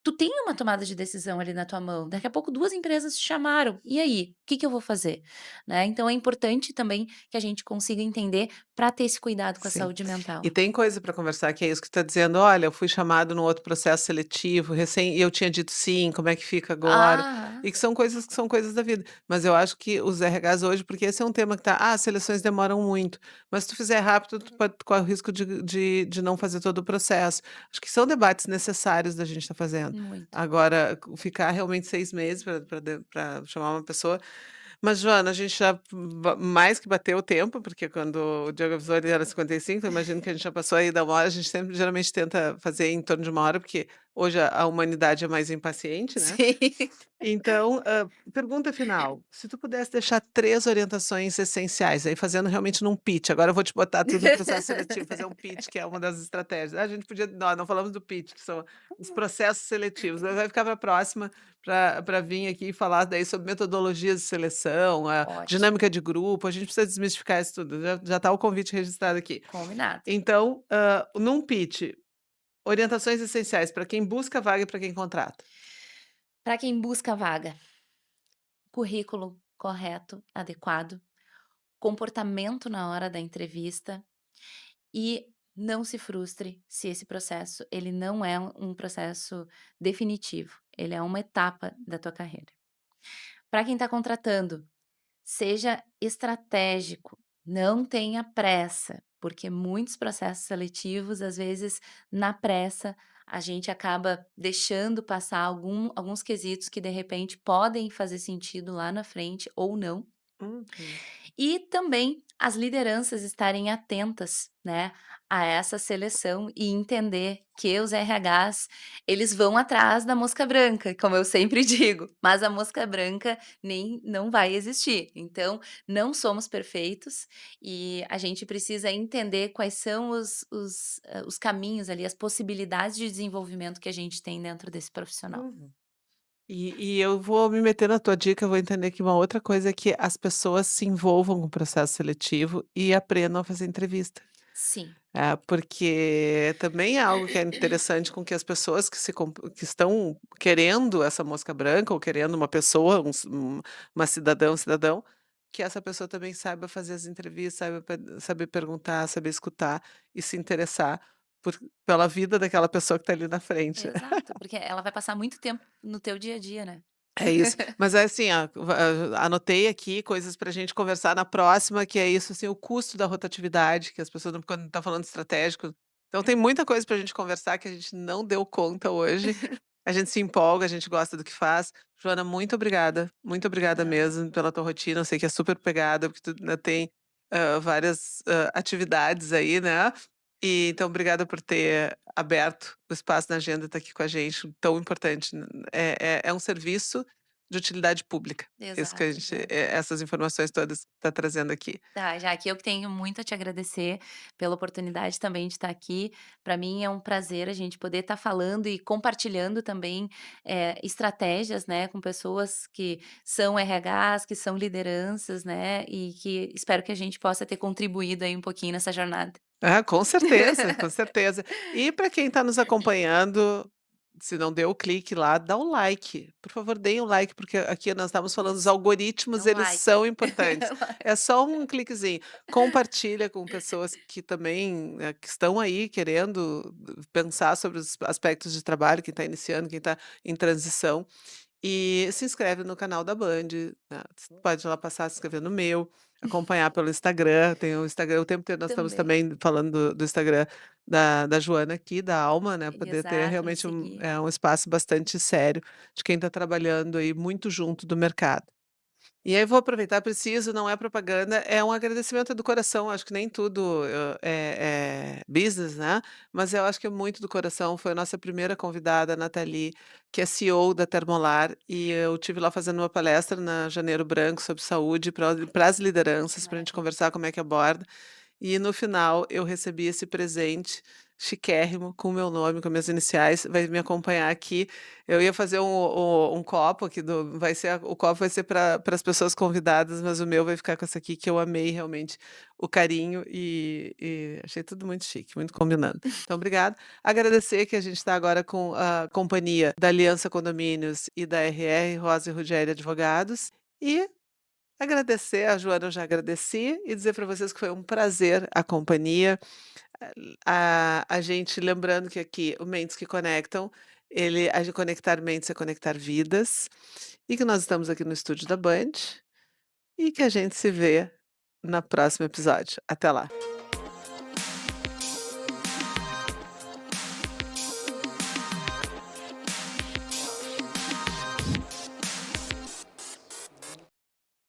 tu tem uma tomada de decisão ali na tua mão. Daqui a pouco 2 empresas te chamaram, e aí, o que que eu vou fazer? Né, então é importante também que a gente consiga entender para ter esse cuidado com a Sim. saúde mental. E tem coisa para conversar, que é isso que tu tá dizendo: "Olha, eu fui chamado no outro processo seletivo recém e eu tinha dito sim, como é que fica agora?". Ah, E que são coisas da vida. Mas eu acho que os RHs hoje porque esse é um tema que tá: "Ah, as seleções demoram muito", mas se tu fizer rápido, tu corre o risco de não fazer todo o processo. Acho que são debates necessários da gente estar fazendo. muito. Agora, ficar realmente 6 meses para chamar uma pessoa, mas Joana, a gente já mais que bateu o tempo, porque quando o Diogo avisou ele era 55, então imagino que a gente já passou aí da 1 hora, a gente sempre geralmente tenta fazer em torno de 1 hora, porque hoje a humanidade é mais impaciente, né. Sim. Então, pergunta final, se tu pudesse deixar 3 orientações essenciais, aí fazendo realmente num pitch, agora eu vou te botar tudo no processo seletivo, fazer um pitch, que é uma das estratégias. A gente podia não falamos do pitch, que são os processos seletivos, mas vai ficar para a próxima, para vir aqui e falar daí sobre metodologias de seleção, a Ótimo, dinâmica de grupo, a gente precisa desmistificar isso tudo, já está o convite registrado aqui. combinado. Então, num pitch, orientações essenciais para quem busca vaga e para quem contrata. Para quem busca vaga, currículo correto, adequado, comportamento na hora da entrevista. E não se frustre se esse processo, ele não é um processo definitivo, ele é uma etapa da tua carreira. Para quem está contratando, seja estratégico, não tenha pressa, porque muitos processos seletivos, às vezes, na pressa, a gente acaba deixando passar alguns quesitos que de repente podem fazer sentido lá na frente ou não. Uhum. E também as lideranças estarem atentas, né, a essa seleção e entender que os RHs, eles vão atrás da mosca branca, como eu sempre digo, mas a mosca branca nem não vai existir. Então, não somos perfeitos e a gente precisa entender quais são os caminhos ali, as possibilidades de desenvolvimento que a gente tem dentro desse profissional. Uhum. E eu vou me meter na tua dica, eu vou entender que uma outra coisa é que as pessoas se envolvam com o processo seletivo e aprendam a fazer entrevista. Sim, Porque também é algo que é interessante com que as pessoas que estão querendo essa mosca branca ou querendo uma pessoa, uma cidadã, um cidadão, que essa pessoa também saiba fazer as entrevistas, saber perguntar, saber escutar e se interessar pela vida daquela pessoa que está ali na frente. exato, porque ela vai passar muito tempo no teu dia a dia, né. É isso. Mas é assim, anotei aqui coisas para a gente conversar na próxima, que é isso, assim, o custo da rotatividade, que as pessoas não quando tá falando estratégico. Então tem muita coisa para a gente conversar que a gente não deu conta hoje. A gente se empolga, a gente gosta do que faz. Joana, muito obrigada Não. mesmo pela tua rotina. Eu sei que é super pegada, porque tu ainda tem, várias, atividades aí, né. E então obrigada por ter aberto o espaço na agenda, estar aqui com a gente, tão importante. É um serviço de utilidade pública. Isso que a Exato, gente exato. essas informações todas que tá trazendo aqui. Tá, já aqui eu que tenho muito a te agradecer pela oportunidade também de estar aqui. Para mim é um prazer a gente poder estar falando e compartilhando também, estratégias, né, com pessoas que são RHs, que são lideranças, né, e que espero que a gente possa ter contribuído aí um pouquinho nessa jornada. Ah, com certeza, com certeza. E para quem está nos acompanhando, se não deu o clique lá, dá um like. Por favor, deem um like, porque aqui nós estamos falando, os Isso, algoritmos, dá um eles like. são importantes. É só um cliquezinho. Compartilha com pessoas que também, que estão aí querendo pensar sobre os aspectos de trabalho, quem está iniciando, quem está em transição. E se inscreve no canal da Band, né, você pode ir lá passar, se inscrever no meu, acompanhar pelo Instagram, tem o Instagram o tempo inteiro nós estamos Também. também falando do Instagram da Joana aqui, da Alma, né, poder ter Exato, me realmente seguir. um espaço bastante sério de quem está trabalhando aí muito junto do mercado. E aí vou aproveitar, preciso, não é propaganda, é um agradecimento do coração, acho que nem tudo, é business, né, mas eu acho que é muito do coração, foi a nossa primeira convidada, a Nathalie, que é CEO da Termolar, e eu tive lá fazendo uma palestra na Janeiro Branco sobre saúde para as lideranças, para a gente Maravilha. conversar como é que aborda. E no final eu recebi esse presente chiquérrimo com o meu nome, com minhas iniciais, vai me acompanhar aqui. Eu ia fazer um copo aqui do vai ser o copo vai ser para as pessoas convidadas, mas o meu vai ficar com essa aqui que eu amei realmente o carinho e achei tudo muito chique, muito combinando. Então obrigada. Agradecer que a gente está agora com a companhia da Aliança Condomínios e da RR Rosa e Ruggeri Advogados, e agradecer, a Joana eu já agradeci, e dizer para vocês que foi um prazer a companhia. A gente lembrando que aqui o Mentes que Conectam, ele a de conectar mentes é conectar vidas, e que nós estamos aqui no estúdio da Band, e que a gente se vê na próximo episódio. Até lá.